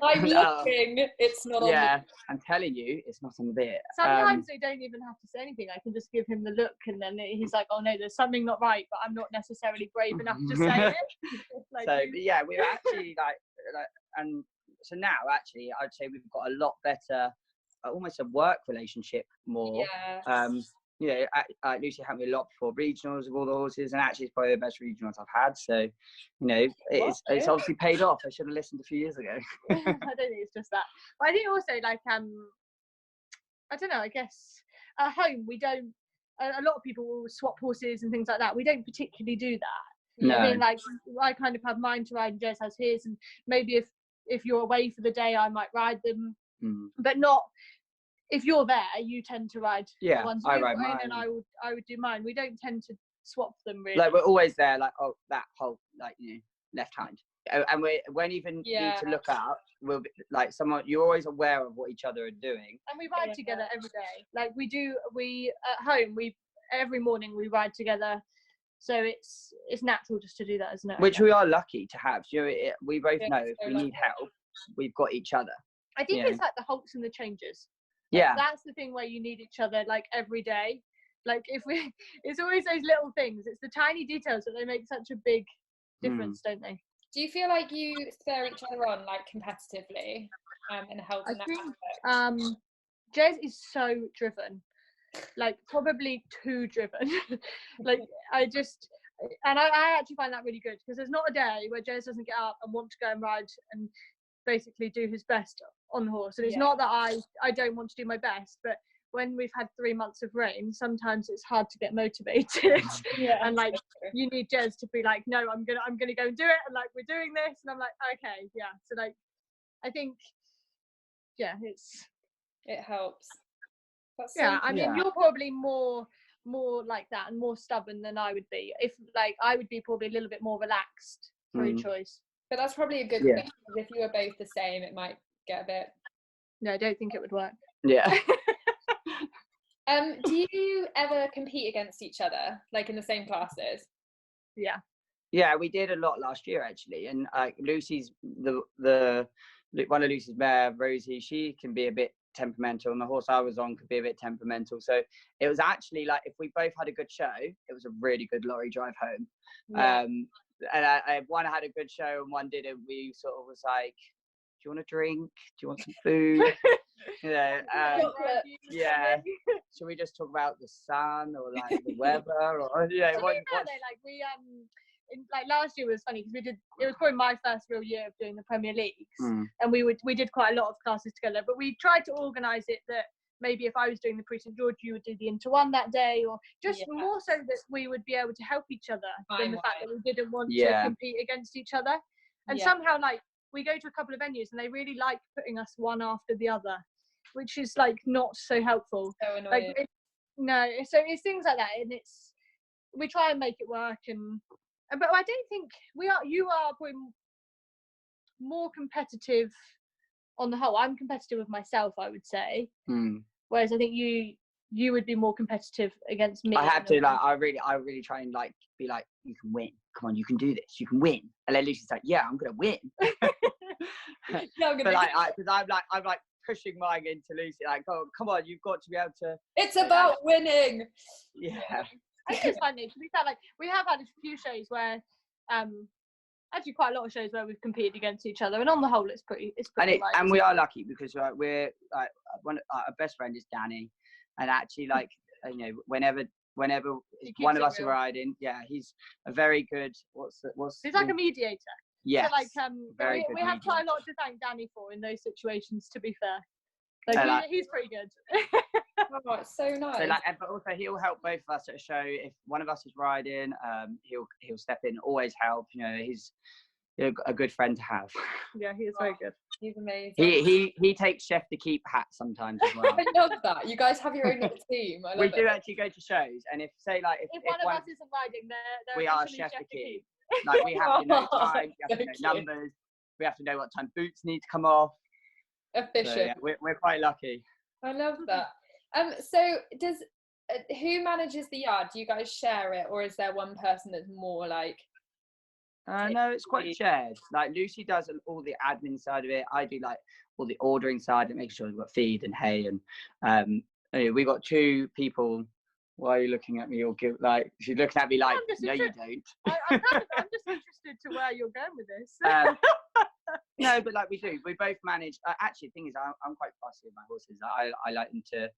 I'm looking, it's not on the bit. Yeah, I'm telling you, it's not on the bit. Sometimes they don't even have to say anything. I can just give him the look, and then he's like, oh no, there's something not right, but I'm not necessarily brave enough to say it. Like, so, but yeah, we're actually like, and so now actually, I'd say we've got a lot better, almost a work relationship more. You know, Lucy helped me a lot before regionals with all the horses, and actually it's probably the best regionals I've had. So, you know, it's obviously paid off. I should have listened a few years ago. I don't think it's just that. But I think also, like, I don't know, I guess at home we don't, a lot of people will swap horses and things like that. We don't particularly do that. No. I mean, like, I kind of have mine to ride and Jezz has his, and maybe if you're away for the day, I might ride them, but not. If you're there, you tend to ride the ones I ride mine, and I would do mine. We don't tend to swap them really. Like, we're always there, like, oh, that whole, like, you know, left hand, and when even need to look up, we'll be like, someone, you're always aware of what each other are doing. And we ride together every day. Like we at home, every morning we ride together. So it's natural just to do that, isn't it? Which we are lucky to have. You know, we both know if we need help, we've got each other. I think it's like the halts and the changes. Yeah, that's the thing where you need each other, like, every day. Like, it's always those little things. It's the tiny details that they make such a big difference, don't they? Do you feel like you spur each other on, like, competitively, and help in that aspect? Jezz is so driven, like, probably too driven. Like, I actually find that really good, because there's not a day where Jezz doesn't get up and want to go and ride and basically do his best on the horse. And it's not that I don't want to do my best, but when we've had 3 months of rain, sometimes it's hard to get motivated. And like, you need Jezz to be like, no, I'm gonna go and do it, and like, we're doing this, and I'm like, okay, so like, I think it helps. That's I mean, you're probably more like that and more stubborn than I would be. If like, I would be probably a little bit more relaxed through choice. But that's probably a good thing, because if you were both the same, it might get a bit... No, I don't think it would work. Yeah. Do you ever compete against each other, like in the same classes? Yeah, we did a lot last year, actually. And Lucy's, the one of Lucy's mare, Rosie, she can be a bit temperamental, and the horse I was on could be a bit temperamental. So it was actually like, if we both had a good show, it was a really good lorry drive home. And one had a good show and one didn't. We sort of was like, do you want a drink? Do you want some food? You know, should we just talk about the sun or like the weather, or like we like last year was funny because it was probably my first real year of doing the Premier Leagues, and we did quite a lot of classes together, but we tried to organise it that maybe if I was doing the Prix St George, you would do the Inter One that day, or just more so that we would be able to help each other than the fact that we didn't want to compete against each other. And somehow, like, we go to a couple of venues and they really like putting us one after the other, which is like not so helpful. So annoying. Like, so it's things like that, and we try and make it work, but I don't think you are probably more competitive on the whole. I'm competitive with myself, I would say. Whereas I think you would be more competitive against me. I have to, like, I really try and like be like, you can win. Come on, you can do this. You can win. And then Lucy's like, yeah, I'm gonna win. But like, because I'm like pushing mine into Lucy. Like, oh, come on, you've got to be able to. It's about winning. Yeah. I think it's funny. To be fair, like, we have had a few shows where, actually quite a lot of shows where we've competed against each other, and on the whole, it's pretty. And we are lucky because we're like our best friend is Danny, and actually, like, you know, whenever one of us are riding, he's a very good. He's like a mediator. Yeah. So, like, we have quite a lot to thank Danny for in those situations. To be fair, like, he's pretty good. Oh, it's so nice. So, like, but also he'll help both of us at a show. If one of us is riding, he'll step in, always help. You know, You're a good friend to have. Yeah, he is very good. He's amazing. He takes chef to keep hats sometimes as well. I love that. You guys have your own little team. I love We it. do actually go to shows, and if say like If one of us isn't riding, they're we are officially chef to to keep. Like we have to know time, we have to know So cute. numbers, we have to know what time boots need to come off. Efficient. So, yeah, we're quite lucky. I love that. So does who manages the yard? Do you guys share it, or is there one person that's more like? No, it's quite shared. Like Lucy does all the admin side of it. I do like all the ordering side and make sure we've got feed and hay. And we got 2 people. Why are you looking at me? Or like she's looking at me like, no, you don't. I'm just interested to where you're going with this. No, but like we do. We both manage. Actually, the thing is, I'm quite fussy with my horses. I like them to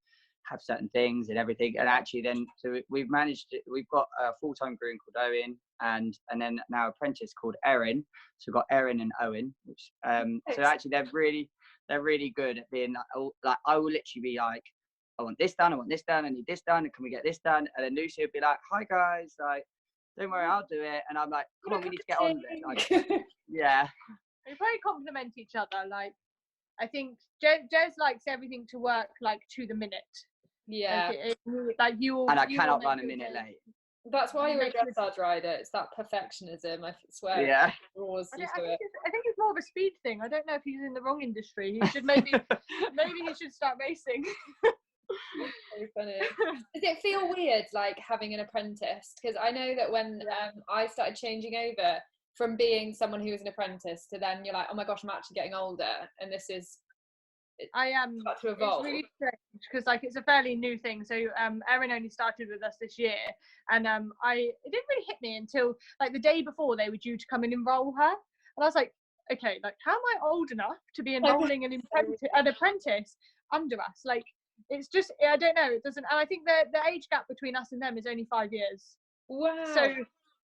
have certain things and everything. And actually, then so we've managed. We've got a full-time groom called Owen, and then now apprentice called Erin. So we've got Erin and Owen, which so actually they're really good at being like I will literally be like, I want this done, I need this done, and can we get this done? And then Lucy would be like, hi guys, like don't worry, I'll do it. And I'm like, come on, we need to get on with it. Like, yeah. We very complement each other. Like, I think Jezz likes everything to work like to the minute. Yeah. Like you. And I cannot run a minute late. That's why you're a dressage rider. It's that perfectionism. I swear. Yeah. I think it's more of a speed thing. I don't know if he's in the wrong industry. He should maybe he should start racing. So funny. Does it feel weird like having an apprentice? Because I know that when I started changing over from being someone who was an apprentice to then you're like, oh my gosh, I'm actually getting older, and this is I am to evolve. It's really strange because like it's a fairly new thing. So Erin only started with us this year, and it didn't really hit me until like the day before they were due to come and enroll her, and I was like, okay, like how am I old enough to be enrolling an apprentice under us? Like it's just I don't know. It doesn't. And I think the age gap between us and them is only 5 years. Wow. So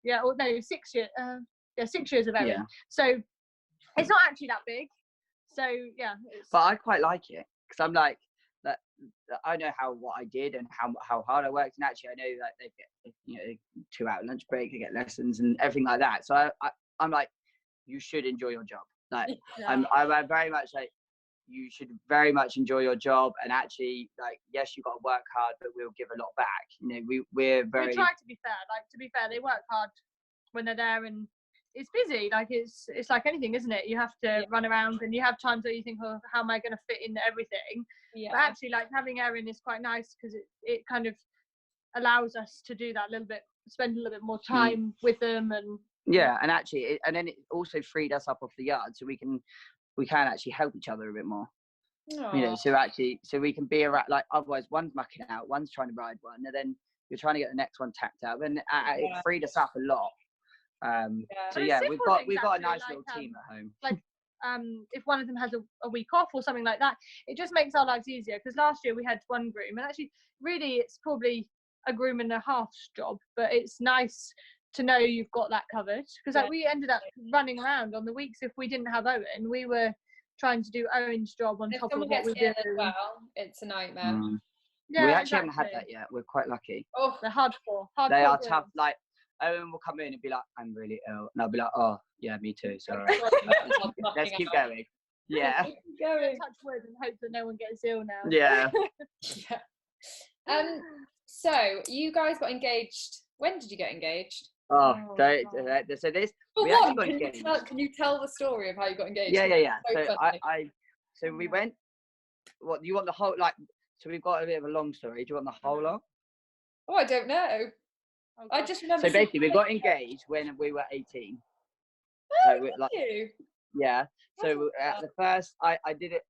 yeah, or no, 6 years. 6 years of Erin. Yeah. So it's not actually that big. So yeah. But I quite like it because I'm like that. I know what I did and how hard I worked, and actually I know that they get 2 hour lunch break, they get lessons and everything like that. So I'm like, you should enjoy your job. Like I'm very much like, you should very much enjoy your job, and actually like yes, you've got to work hard, but we'll give a lot back. We try to be fair. Like to be fair, they work hard when they're there, and it's busy. Like it's like anything, isn't it? You have to run around, and you have times where you think, oh, how am I going to fit in everything? Yeah. But actually, like having Erin is quite nice because it kind of allows us to do that a little bit, spend a little bit more time with them, and and actually, and then it also freed us up off the yard, so we can actually help each other a bit more. Aww. So we can be around. Like otherwise, one's mucking out, one's trying to ride one, and then you're trying to get the next one tacked out, and it freed us up a lot. So yeah, we've got a nice little team at home. Like if one of them has a week off or something like that, it just makes our lives easier. Because last year we had one groom, and actually, really, it's probably a groom and a half's job, but it's nice to know you've got that covered. Because like we ended up running around on the weeks if we didn't have Owen, we were trying to do Owen's job on top of what we did. Well, it's a nightmare. Yeah, we actually haven't had that yet. We're quite lucky. Oh, they're hardcore. They are tough. Like Owen will come in and be like, I'm really ill, and I'll be like, oh yeah, me too. So let's keep going. Yeah. Touch wood and hope that no one gets ill now. Yeah. So you guys got engaged. When did you get engaged? So this. We actually got engaged. Can you tell the story of how you got engaged? Yeah. So we went. What you want the whole like? So we've got a bit of a long story. Do you want the whole lot? Oh, I don't know. I just remember. So basically, we got engaged when we were 18. Oh, you? Yeah. So at the first, I did it.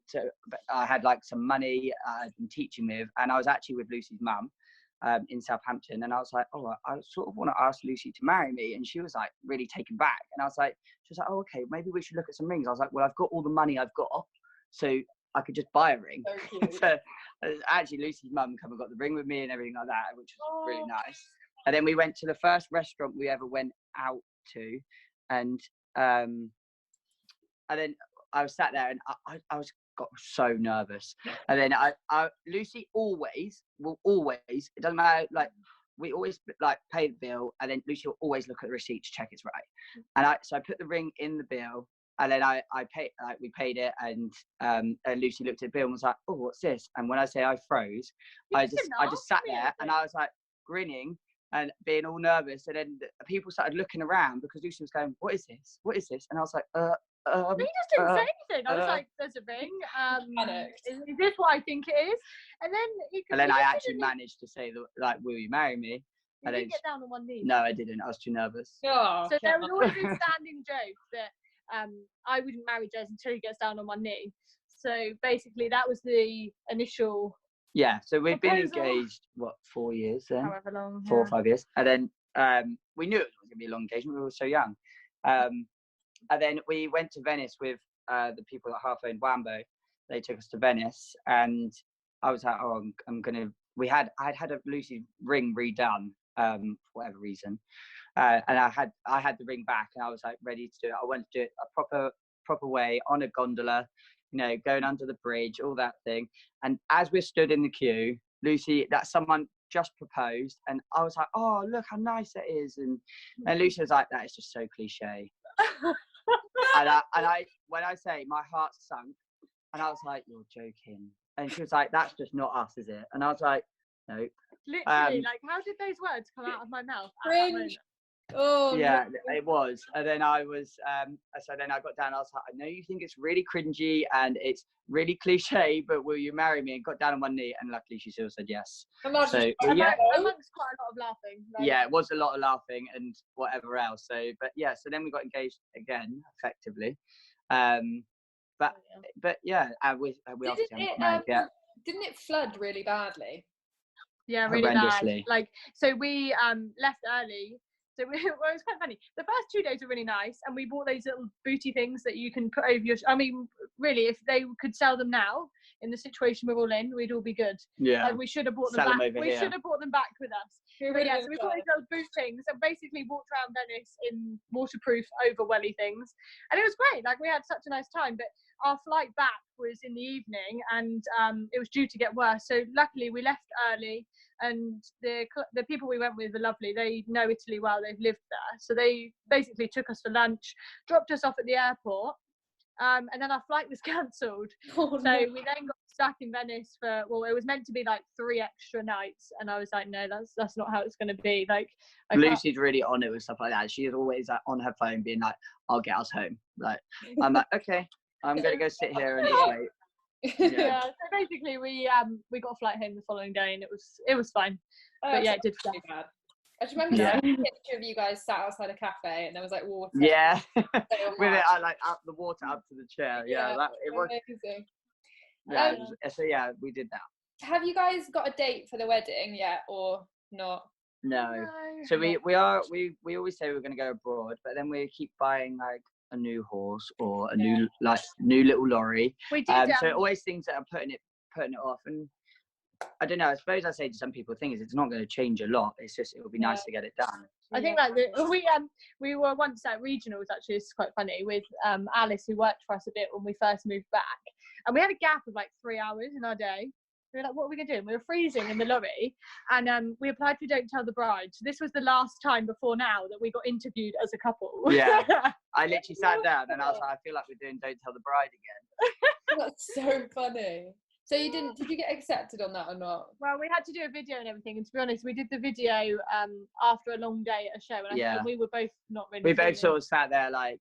So I had like some money I'd been teaching with, and I was actually with Lucy's mum in Southampton, and I was like, oh, I sort of want to ask Lucy to marry me, and she was like really taken back, and I was like, she was like, oh, okay, maybe we should look at some rings. I was like, well, I've got all the money I've got, so I could just buy a ring. So cute. So actually, Lucy's mum come and got the ring with me and everything like that, which was really nice. And then we went to the first restaurant we ever went out to, and then I was sat there and I got so nervous. And then Lucy will always, it doesn't matter, like we always like pay the bill, and then Lucy will always look at the receipt to check it's right. And so I put the ring in the bill, and then I paid, like, we paid it, and Lucy looked at the bill and was like, "Oh, what's this?" And when I say I froze, I just sat there and I was like grinning and being all nervous, and then people started looking around because Lucy was going, "What is this? What is this?" And I was like, He just didn't say anything. I was like, "There's a ring. Is this what I think it is?" And then I actually managed to say, like, "Will you marry me?" You didn't get down on one knee. No, I didn't. I was too nervous. Oh, so there was always a standing joke that I wouldn't marry Jezz until he gets down on one knee. So basically, that was the initial. Yeah. So we've proposal. Been engaged 4 years then? However long. 4 or 5 years, and then we knew it was going to be a long engagement. We were so young. And then we went to Venice with the people that half owned Wambo. They took us to Venice, and I was like, "Oh, I'm gonna." I'd had a Lucy ring redone for whatever reason, and I had the ring back, and I was like ready to do it. I wanted to do it a proper way on a gondola, going under the bridge, all that thing. And as we stood in the queue, someone just proposed, and I was like, "Oh, look how nice that is," and Lucy was like, "That is just so cliche." and I, when I say my heart sunk, and I was like, "You're joking," and she was like, "That's just not us, is it?" And I was like, "Nope." Literally, like, how did those words come out of my mouth? Cringe. Oh yeah, no. it was. And then I was so then I got down, I was like, "I know you think it's really cringy and it's really cliche, but will you marry me?" And got down on one knee, and luckily she still said yes. Amongst So amongst quite a lot of laughing. Yeah, it was a lot of laughing and whatever else. So so then we got engaged again, effectively. But yeah, we obviously got married. Yeah. Didn't it flood really badly? Yeah, really bad. Like, so we left early. So it was quite funny. The first 2 days were really nice, and we bought those little booty things that you can put over your. I mean, really, if they could sell them now in the situation we're all in, we'd all be good. Yeah. Like, we should have bought them back. We should have brought them back with us. But yeah, so we bought these little boot things and basically walked around Venice in waterproof overwelly things, and it was great. Like, we had such a nice time. But our flight back was in the evening, and it was due to get worse. So luckily, we left early. And the people we went with were lovely. They know Italy well. They've lived there, so they basically took us for lunch, dropped us off at the airport, and then our flight was cancelled. So we then got stuck in Venice for, it was meant to be like 3 extra nights, and I was like, no, that's not how it's going to be. Like, Lucy's really on it with stuff like that. She is always like on her phone, being like, "I'll get us home." Like, I'm like, "Okay, I'm gonna go sit here and just wait." Yeah. So basically, we got a flight home the following day, and it was fine. But yeah, it did feel bad. I just remember seeing a picture of you guys sat outside a cafe, and there was like water. Yeah, with it, I like up the water up to the chair. Yeah, it was amazing. Yeah, so yeah, we did that. Have you guys got a date for the wedding yet, or not? No. So we always say we're going to go abroad, but then we keep buying like a new horse or a new little lorry. We did. So always things that are putting it off. And I don't know. I suppose I say to some people, things it's not going to change a lot. It's just it would be nice to get it done. I think like we were once at regionals, actually. It's quite funny, with Alice, who worked for us a bit when we first moved back, and we had a gap of like 3 hours in our day. We were like, what are we going to do? And we were freezing in the lorry, and we applied for Don't Tell the Bride. So this was the last time before now that we got interviewed as a couple. Yeah. I literally sat down and I was like, I feel like we're doing Don't Tell the Bride again. That's so funny. So did you get accepted on that or not? Well, we had to do a video and everything, and to be honest, we did the video after a long day at a show, and we were both not really. We both sort of sat there like,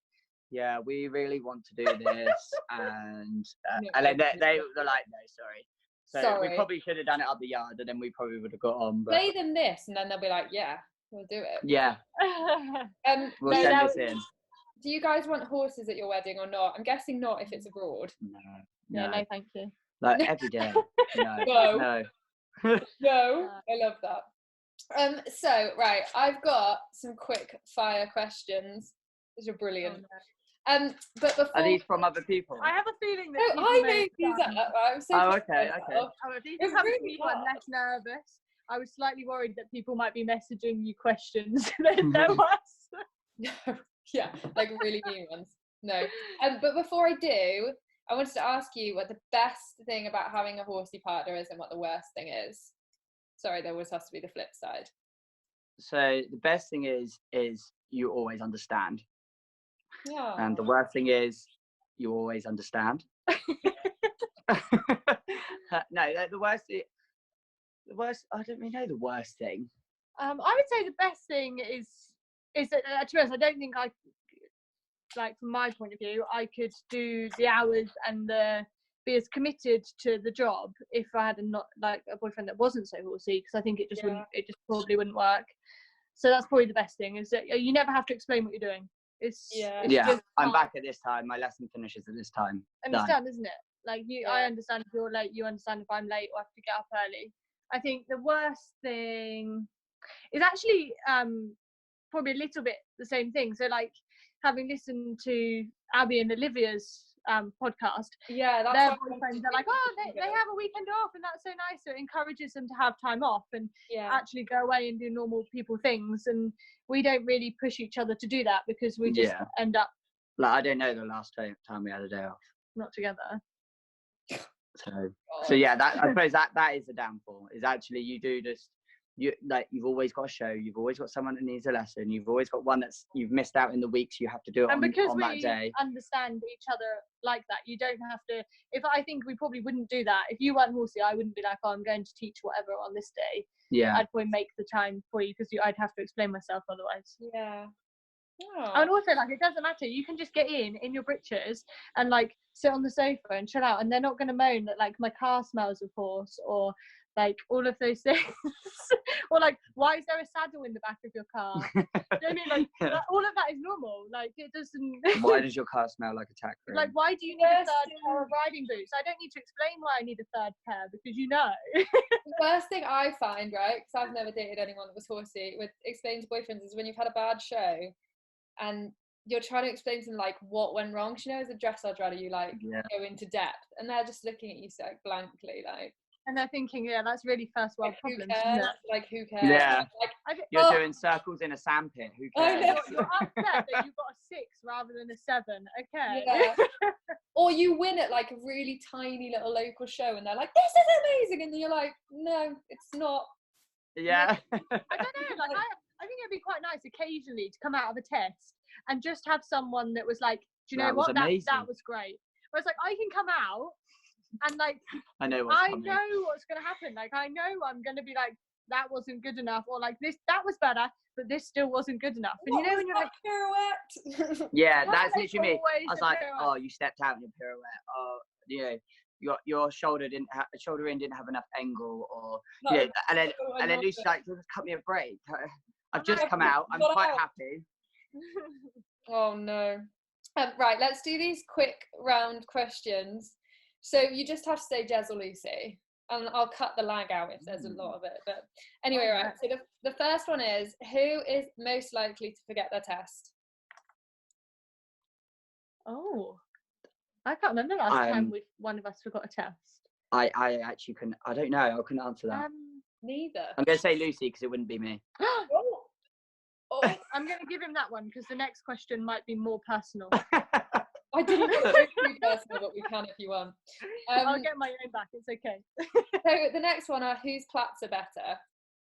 yeah, we really want to do this, and then they were like, no, sorry. So we probably should have done it up the yard, and then we probably would have got on. But play them this, and then they'll be like, yeah, we'll do it. Yeah. We'll send this in. Do you guys want horses at your wedding or not? I'm guessing not if it's abroad. No, thank you. Like every day. No. No. I love that. So right, I've got some quick fire questions. These are brilliant. Oh, no. But before, are these from other people? I have a feeling that I made these up. I'm so okay. These come to me, I'm less nervous. I was slightly worried that people might be messaging you questions that know us. No, yeah, like really mean ones. No. But before I do, I wanted to ask you what the best thing about having a horsey partner is and what the worst thing is. Sorry, there always has to be the flip side. So the best thing is you always understand. Yeah. And the worst thing is you always understand. No, the worst. I don't really know the worst thing. I would say the best thing is that, to be honest, I don't think like from my point of view, I could do the hours and be as committed to the job if I had a boyfriend that wasn't so horsey, because I think it just probably wouldn't work. So that's probably the best thing, is that you never have to explain what you're doing. It's just I'm back at this time. My lesson finishes at this time. And it's done, isn't it? Like I understand if you're late. You understand if I'm late or have to get up early. I think the worst thing is actually probably a little bit the same thing. So like having listened to Abby and Olivia's podcast, their boyfriends are like, oh, they have a weekend off, and that's so nice. So it encourages them to have time off and actually go away and do normal people things. And we don't really push each other to do that because we just end up like, I don't know the last time we had a day off. Not together. So yeah, that I suppose that is the downfall. Is actually you've always got a show, you've always got someone that needs a lesson, you've always got one you've missed out in the weeks you have to do it on that day. And because we understand each other like that, you don't have to. I think we probably wouldn't do that if you weren't horsey. I wouldn't be like, oh, I'm going to teach whatever on this day. Yeah, I'd probably make the time for you because I'd have to explain myself otherwise. Yeah. Oh. And also, like, it doesn't matter. You can just get in your britches and like sit on the sofa and chill out, and they're not going to moan that like my car smells of horse or like all of those things. Or like, why is there a saddle in the back of your car? You know what I mean? Like all of that is normal. Like it doesn't. Why does your car smell like a Tackroom? Like, why do you need a third pair of riding boots? I don't need to explain why I need a third pair because you know. The worst thing I find, right, because I've never dated anyone that was horsey, with explaining to boyfriends is when you've had a bad show and you're trying to explain to them like what went wrong. You know, as a dressage rider, you like go into depth, and they're just looking at you so blankly, like. And they're thinking, that's really first world problems. Isn't it? Like, who cares? Yeah. Like, you're doing circles in a sandpit. Who cares? You're upset that you got a 6 rather than a 7. Okay. Yeah. Or you win at like a really tiny little local show, and they're like, "This is amazing," and then you're like, "No, it's not." Yeah. I don't know. Like, I think it'd be quite nice occasionally to come out of a test and just have someone that was like, "Do you know what? That was great." Whereas like I can come out. And like I know what's going to happen. Like I know I'm going to be like, that wasn't good enough, or like that was better, but this still wasn't good enough. And you know when you're like pirouette. Yeah, that's literally me. I was like, oh, you stepped out in your pirouette. Oh, you know, your shoulder in didn't have enough angle, or and then Lucy's like, just cut me a break. I've just come out. I'm quite happy. Oh no. Right, let's do these quick round questions. So you just have to say Jezz or Lucy, and I'll cut the lag out if there's a lot of it. But anyway, right. So the first one is, who is most likely to forget their test? Oh, I can't remember last time one of us forgot a test. I actually couldn't. I don't know. I couldn't answer that. Neither. I'm going to say Lucy because it wouldn't be me. I'm going to give him that one because the next question might be more personal. I didn't know it was too personal, but we can if you want. I'll get my own back. It's okay. So the next one are, whose plaits are better?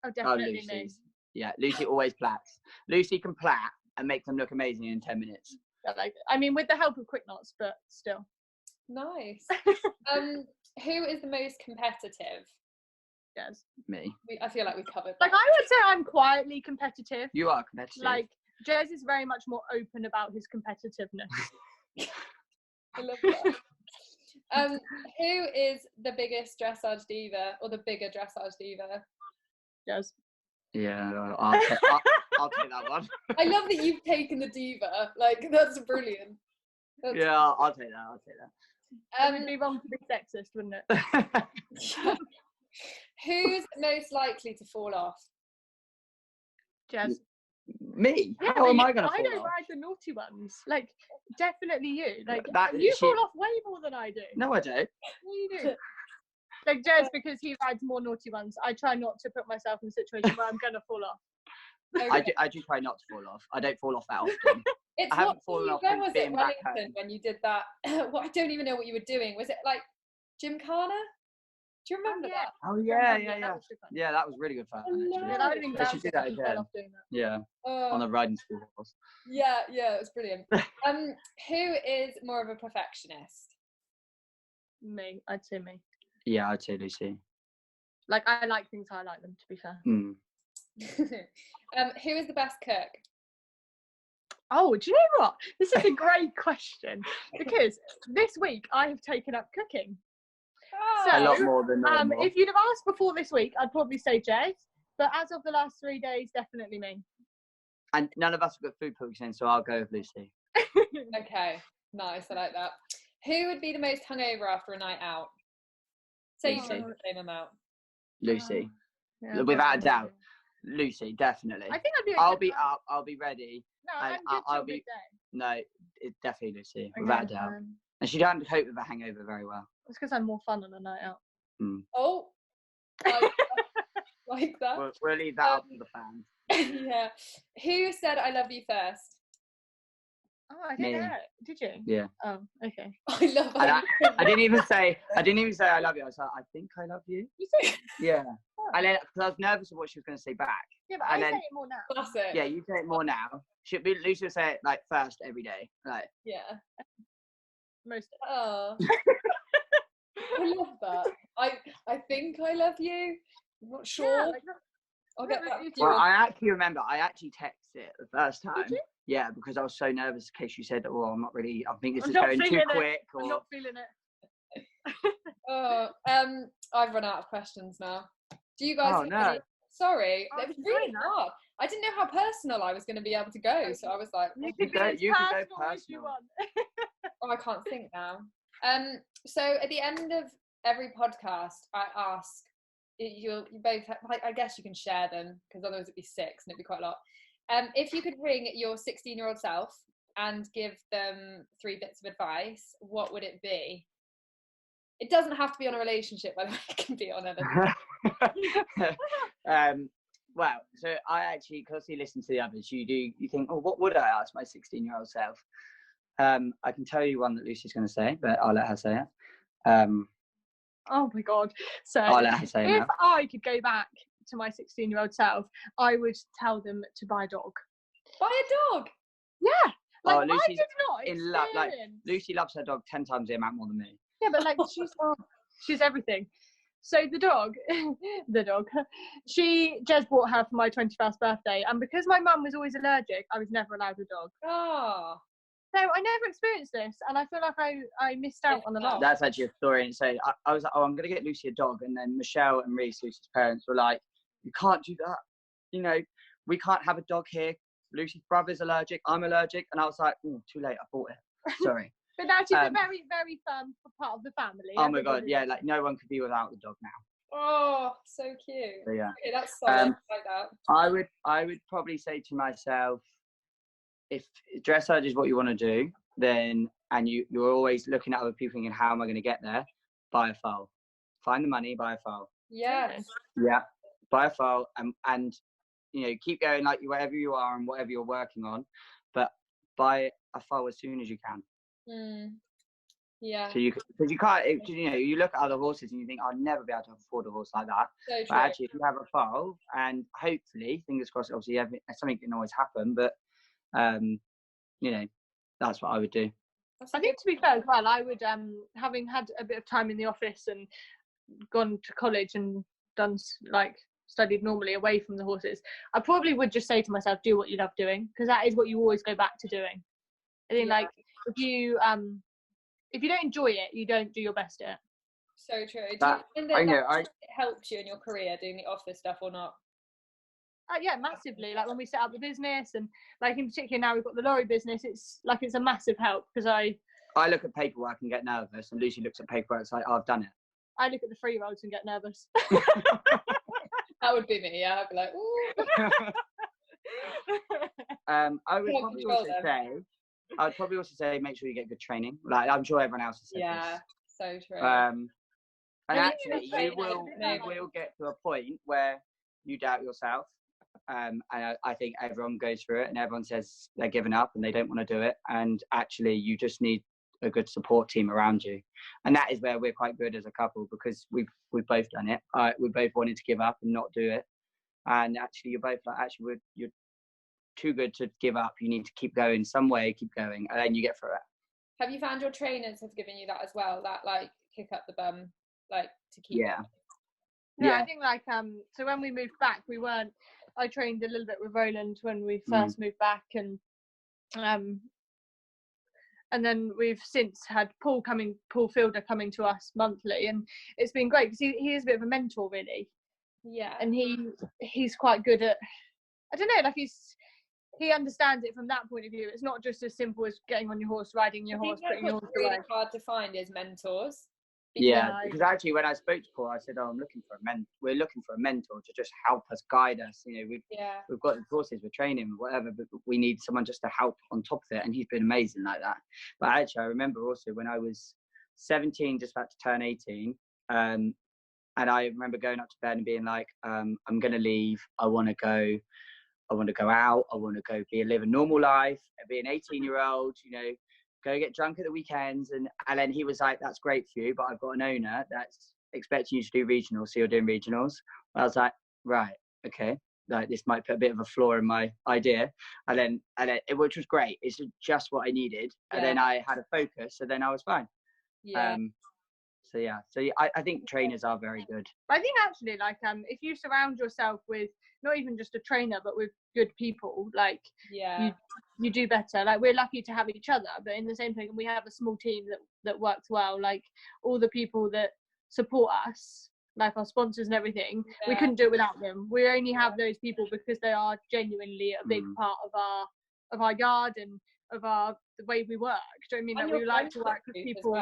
Oh, definitely me. Yeah, Lucy always plaits. Lucy can plait and make them look amazing in 10 minutes. I mean, with the help of quick knots, but still. Nice. Who is the most competitive? Jezz. Me. I feel like we covered that. Like, I would say I'm quietly competitive. You are competitive. Like, Jezz is very much more open about his competitiveness. I love that. Who is the biggest dressage diva, or the bigger dressage diva? Jezz. Yeah, I'll take that one. I love that you've taken the diva. Like, that's brilliant. Yeah, I'll take that. It would be wrong to be sexist, wouldn't it? Who's most likely to fall off? Jezz. Me? Yeah, how am I going to fall off? I don't ride the naughty ones. Like, definitely you. Like, you fall off way more than I do. No, I don't. You do. Like, Jezz, because he rides more naughty ones, I try not to put myself in a situation where I'm going to fall off. Okay. I do try not to fall off. I don't fall off that often. I haven't fallen off since being back home. When you did that, well, I don't even know what you were doing. Was it like Gymkhana? Do you remember that? Oh yeah. Yeah, that was really good fun. Actually. Yeah, that would have been Let's just do that again. doing that. Yeah, on a riding school horse. Yeah, it was brilliant. Who is more of a perfectionist? Me, I'd say me. Yeah, I'd say Lucy. Like, I like things how I like them, to be fair. Who is the best cook? Oh, do you know what? This is a great question, because this week I have taken up cooking. So, a lot more than normal. If you'd have asked before this week, I'd probably say Jezz, but as of the last 3 days, definitely me. And none of us have got food poisoning, so I'll go with Lucy. Okay, nice. I like that. Who would be the most hungover after a night out? Say you take the same amount. Lucy, Yeah, without a doubt. Lucy, definitely. I think I'd be. I'll be up. I'll be ready. No, and I'll be. No, it's definitely Lucy, without a doubt. And she don't cope with a hangover very well. It's because I'm more fun on a night out. Oh, like that. We'll leave that up to the fans. Yeah. Who said "I love you" first? Oh, I didn't know. Did you? Yeah. Oh, okay. I love you. I didn't even say I love you. I was like, I think I love you. You said? Yeah. Oh. And then, because I was nervous of what she was going to say back. Yeah, but I say it more now. That's it. Yeah, you say it more now. Lucy will say it like first every day. Like. Yeah. Most. Oh. I love that. I think I love you. I'm not sure. Yeah, I'll get back to you. Well, I actually remember. I actually texted it the first time. Did you? Yeah, because I was so nervous in case you said, "Oh, I'm not really. I think this is going too quick." Or... I'm not feeling it. I've run out of questions now. Do you guys? Oh no. Sorry, it was really hard. I didn't know how personal I was going to be able to go, so I was like, "You can go personal. You want. Oh, I can't think now. So at the end of every podcast, I ask you both. I guess you can share them because otherwise it'd be 6 and it'd be quite a lot. If you could ring your 16-year-old self and give them 3 bits of advice, what would it be? It doesn't have to be on a relationship, by the way. It can be on anything. Well, so I actually, because you listen to the others, you think, oh, what would I ask my 16-year-old self? I can tell you one that Lucy's going to say, but I'll let her say it. Oh my God. So I'll let her say it if now. I could go back to my 16-year-old self, I would tell them to buy a dog. Buy a dog? Yeah. Like, Lucy's I did not in love. Like, Lucy loves her dog 10 times the amount more than me. Yeah, but like she's everything. So the dog, Jezz bought her for my 21st birthday, and because my mum was always allergic, I was never allowed a dog. Oh. So I never experienced this, and I feel like I missed out on a lot. That's actually a story. And so I was like, oh, I'm going to get Lucy a dog. And then Michelle and Reese, Lucy's parents, were like, you can't do that. You know, we can't have a dog here. Lucy's brother's allergic. I'm allergic. And I was like, oh, too late. I bought it. Sorry. But now she's a very, very fun part of the family. Oh my God. Yeah, like no one could be without the dog now. Oh, so cute. So, yeah. Okay, that's solid. Like that. I would probably say to myself, if dressage is what you want to do, then, and you're always looking at other people thinking, how am I going to get there? Buy a foal. Find the money, buy a foal. Yes. Yeah. Buy a foal and you know, keep going like wherever you are and whatever you're working on, but buy a foal as soon as you can. Yeah. So because you can't, you know, you look at other horses and you think, I'll never be able to afford a horse like that. So but actually, if you have a foal, and hopefully, fingers crossed, obviously, something can always happen, but you know, that's what I would do. I think, to be fair as well, I would, having had a bit of time in the office and gone to college and done studied normally away from the horses, I probably would just say to myself, do what you love doing, because that is what you always go back to doing. I think like if you don't enjoy it, you don't do your best at it. So true. Do you find that it helped you in your career doing the office stuff or not? Yeah, massively. Like when we set up the business, and like in particular now we've got the lorry business, it's a massive help, because I look at paperwork and get nervous, and Lucy looks at paperwork and it's like, oh, I've done it. I look at the 3-year-olds and get nervous. That would be me, yeah. I'd be like, ooh. I would probably also say make sure you get good training. Like I'm sure everyone else has said this. So true. And actually, you will get to a point where you doubt yourself. And I think everyone goes through it, and everyone says they're giving up and they don't want to do it. And actually, you just need a good support team around you. And that is where we're quite good as a couple, because we've both done it. We both wanted to give up and not do it. And actually, you're both like, actually, you're too good to give up. You need to keep going some way, keep going, and then you get through it. Have you found your trainers have given you that as well? That like kick up the bum, like to keep. Yeah. No, I think like so when we moved back, I trained a little bit with Roland when we first moved back, and then we've since had Paul Fielder coming to us monthly, and it's been great because he is a bit of a mentor, really. Yeah. And he's quite good at, I don't know, like he understands it from that point of view. It's not just as simple as getting on your horse, riding your horse, putting your horse away. Really hard to find is mentors. Because actually when I spoke to Paul, I said, we're looking for a mentor to just help us, guide us. We've got the horses, we're training, whatever, but we need someone just to help on top of it. And he's been amazing like that. But actually, I remember also when I was 17, just about to turn 18, and I remember going up to bed and being like, I'm going to leave. I want to go out. I want to go live a normal life, be an 18-year-old, go get drunk at the weekends. And then he was like, that's great for you, but I've got an owner that's expecting you to do regionals, so you're doing regionals. I was like, right, okay, like this might put a bit of a flaw in my idea. And then which was great. It's just what I needed. And then I had a focus, so then I was fine. So I think trainers are very good. I think actually, like, if you surround yourself with not even just a trainer, but with good people, like, you do better. Like, we're lucky to have each other, but in the same thing, we have a small team that works well. Like, all the people that support us, like our sponsors and everything, we couldn't do it without them. We only have those people because they are genuinely a big part of our yard and of the way we work. Do you know what I mean? Like, we like to work with people.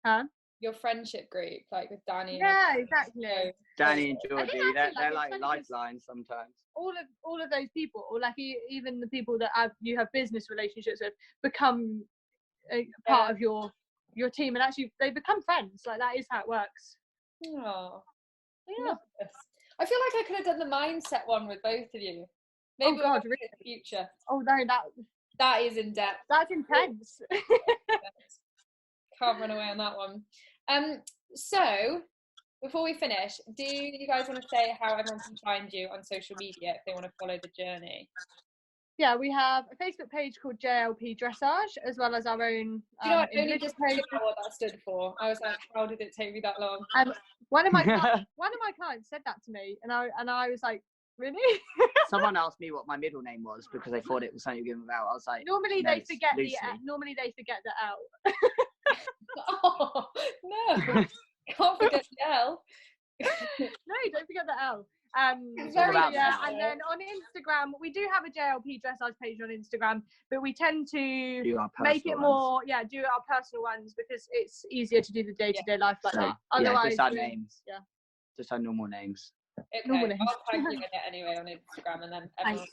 Well. Your friendship group, like with Danny. Yeah, exactly. Danny and Georgie, they're like lifelines sometimes. All of those people, or like even the people that you have business relationships with, become a part of your team, and actually they become friends. Like, that is how it works. Oh, yeah. I feel like I could have done the mindset one with both of you. Maybe really? in the future. Oh no, that is in depth. That's intense. Can't run away on that one. So before we finish, do you guys want to say how everyone can find you on social media if they want to follow the journey? Yeah, we have a Facebook page called JLP Dressage, as well as our own. I only just figured out what that stood for. I was like, how did it take me that long? One of my clients said that to me, and I was like, really? Someone asked me what my middle name was because they thought it was something you give out. I was like, normally they forget the L. Oh no! Can't forget the L. No, don't forget the L. And then on Instagram, we do have a JLP Dressage page on Instagram, but we tend to make it more, do our personal ones, because it's easier to do the day-to-day life like that. Otherwise, just our names. Yeah, just our normal names. Okay, I'll tag you in it anyway on Instagram, and then everyone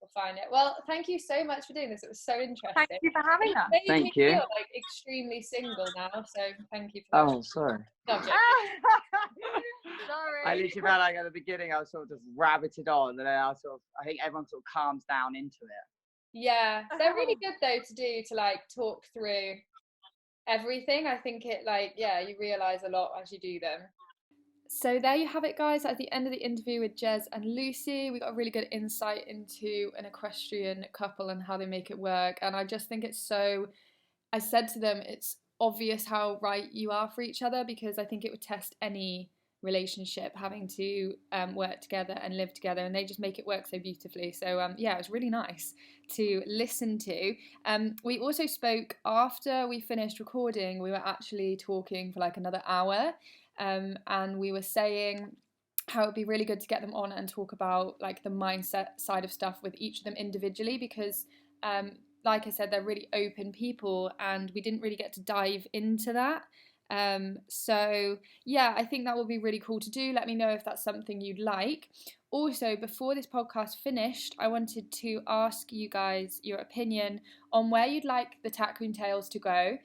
will find it. Well, thank you so much for doing this. It was so interesting. Thank you for having us. Thank you. I feel like extremely single now, so thank you for that. Oh, sorry. No, Sorry. I literally felt like at the beginning I was sort of just rabbited on, and then I think everyone sort of calms down into it. Yeah, they're really good though to like talk through everything. I think it you realise a lot as you do them. So there you have it, guys. At the end of the interview with Jezz and Lucy, we got a really good insight into an equestrian couple and how they make it work. And I just think I said to them, it's obvious how right you are for each other, because I think it would test any relationship having to work together and live together, and they just make it work so beautifully. So it was really nice to listen to. We also spoke after we finished recording. We were actually talking for like another hour. And we were saying how it would be really good to get them on and talk about like the mindset side of stuff with each of them individually, because like I said, they're really open people and we didn't really get to dive into that. So I think that will be really cool to do. Let me know if that's something you'd like. Also, before this podcast finished, I wanted to ask you guys your opinion on where you'd like the Tackroom Tales to go.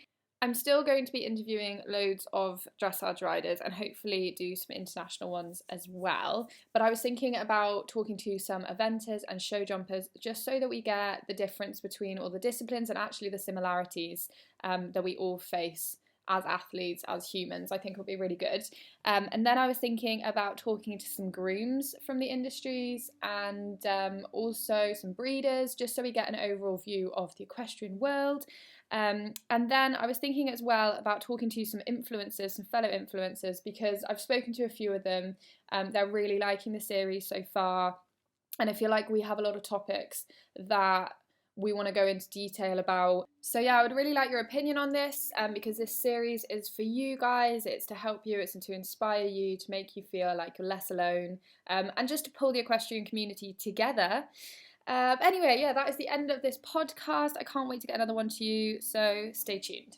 I'm still going to be interviewing loads of dressage riders and hopefully do some international ones as well. But I was thinking about talking to some eventers and show jumpers just so that we get the difference between all the disciplines and actually the similarities that we all face as athletes, as humans. I think will be really good. And then I was thinking about talking to some grooms from the industries and also some breeders, just so we get an overall view of the equestrian world. And then I was thinking as well about talking to some influencers, some fellow influencers, because I've spoken to a few of them. They're really liking the series so far. And I feel like we have a lot of topics that we want to go into detail about. So yeah, I would really like your opinion on this, because this series is for you guys. It's to help you, it's to inspire you, to make you feel like you're less alone, and just to pull the equestrian community together. Anyway, yeah, that is the end of this podcast. I can't wait to get another one to you, so stay tuned.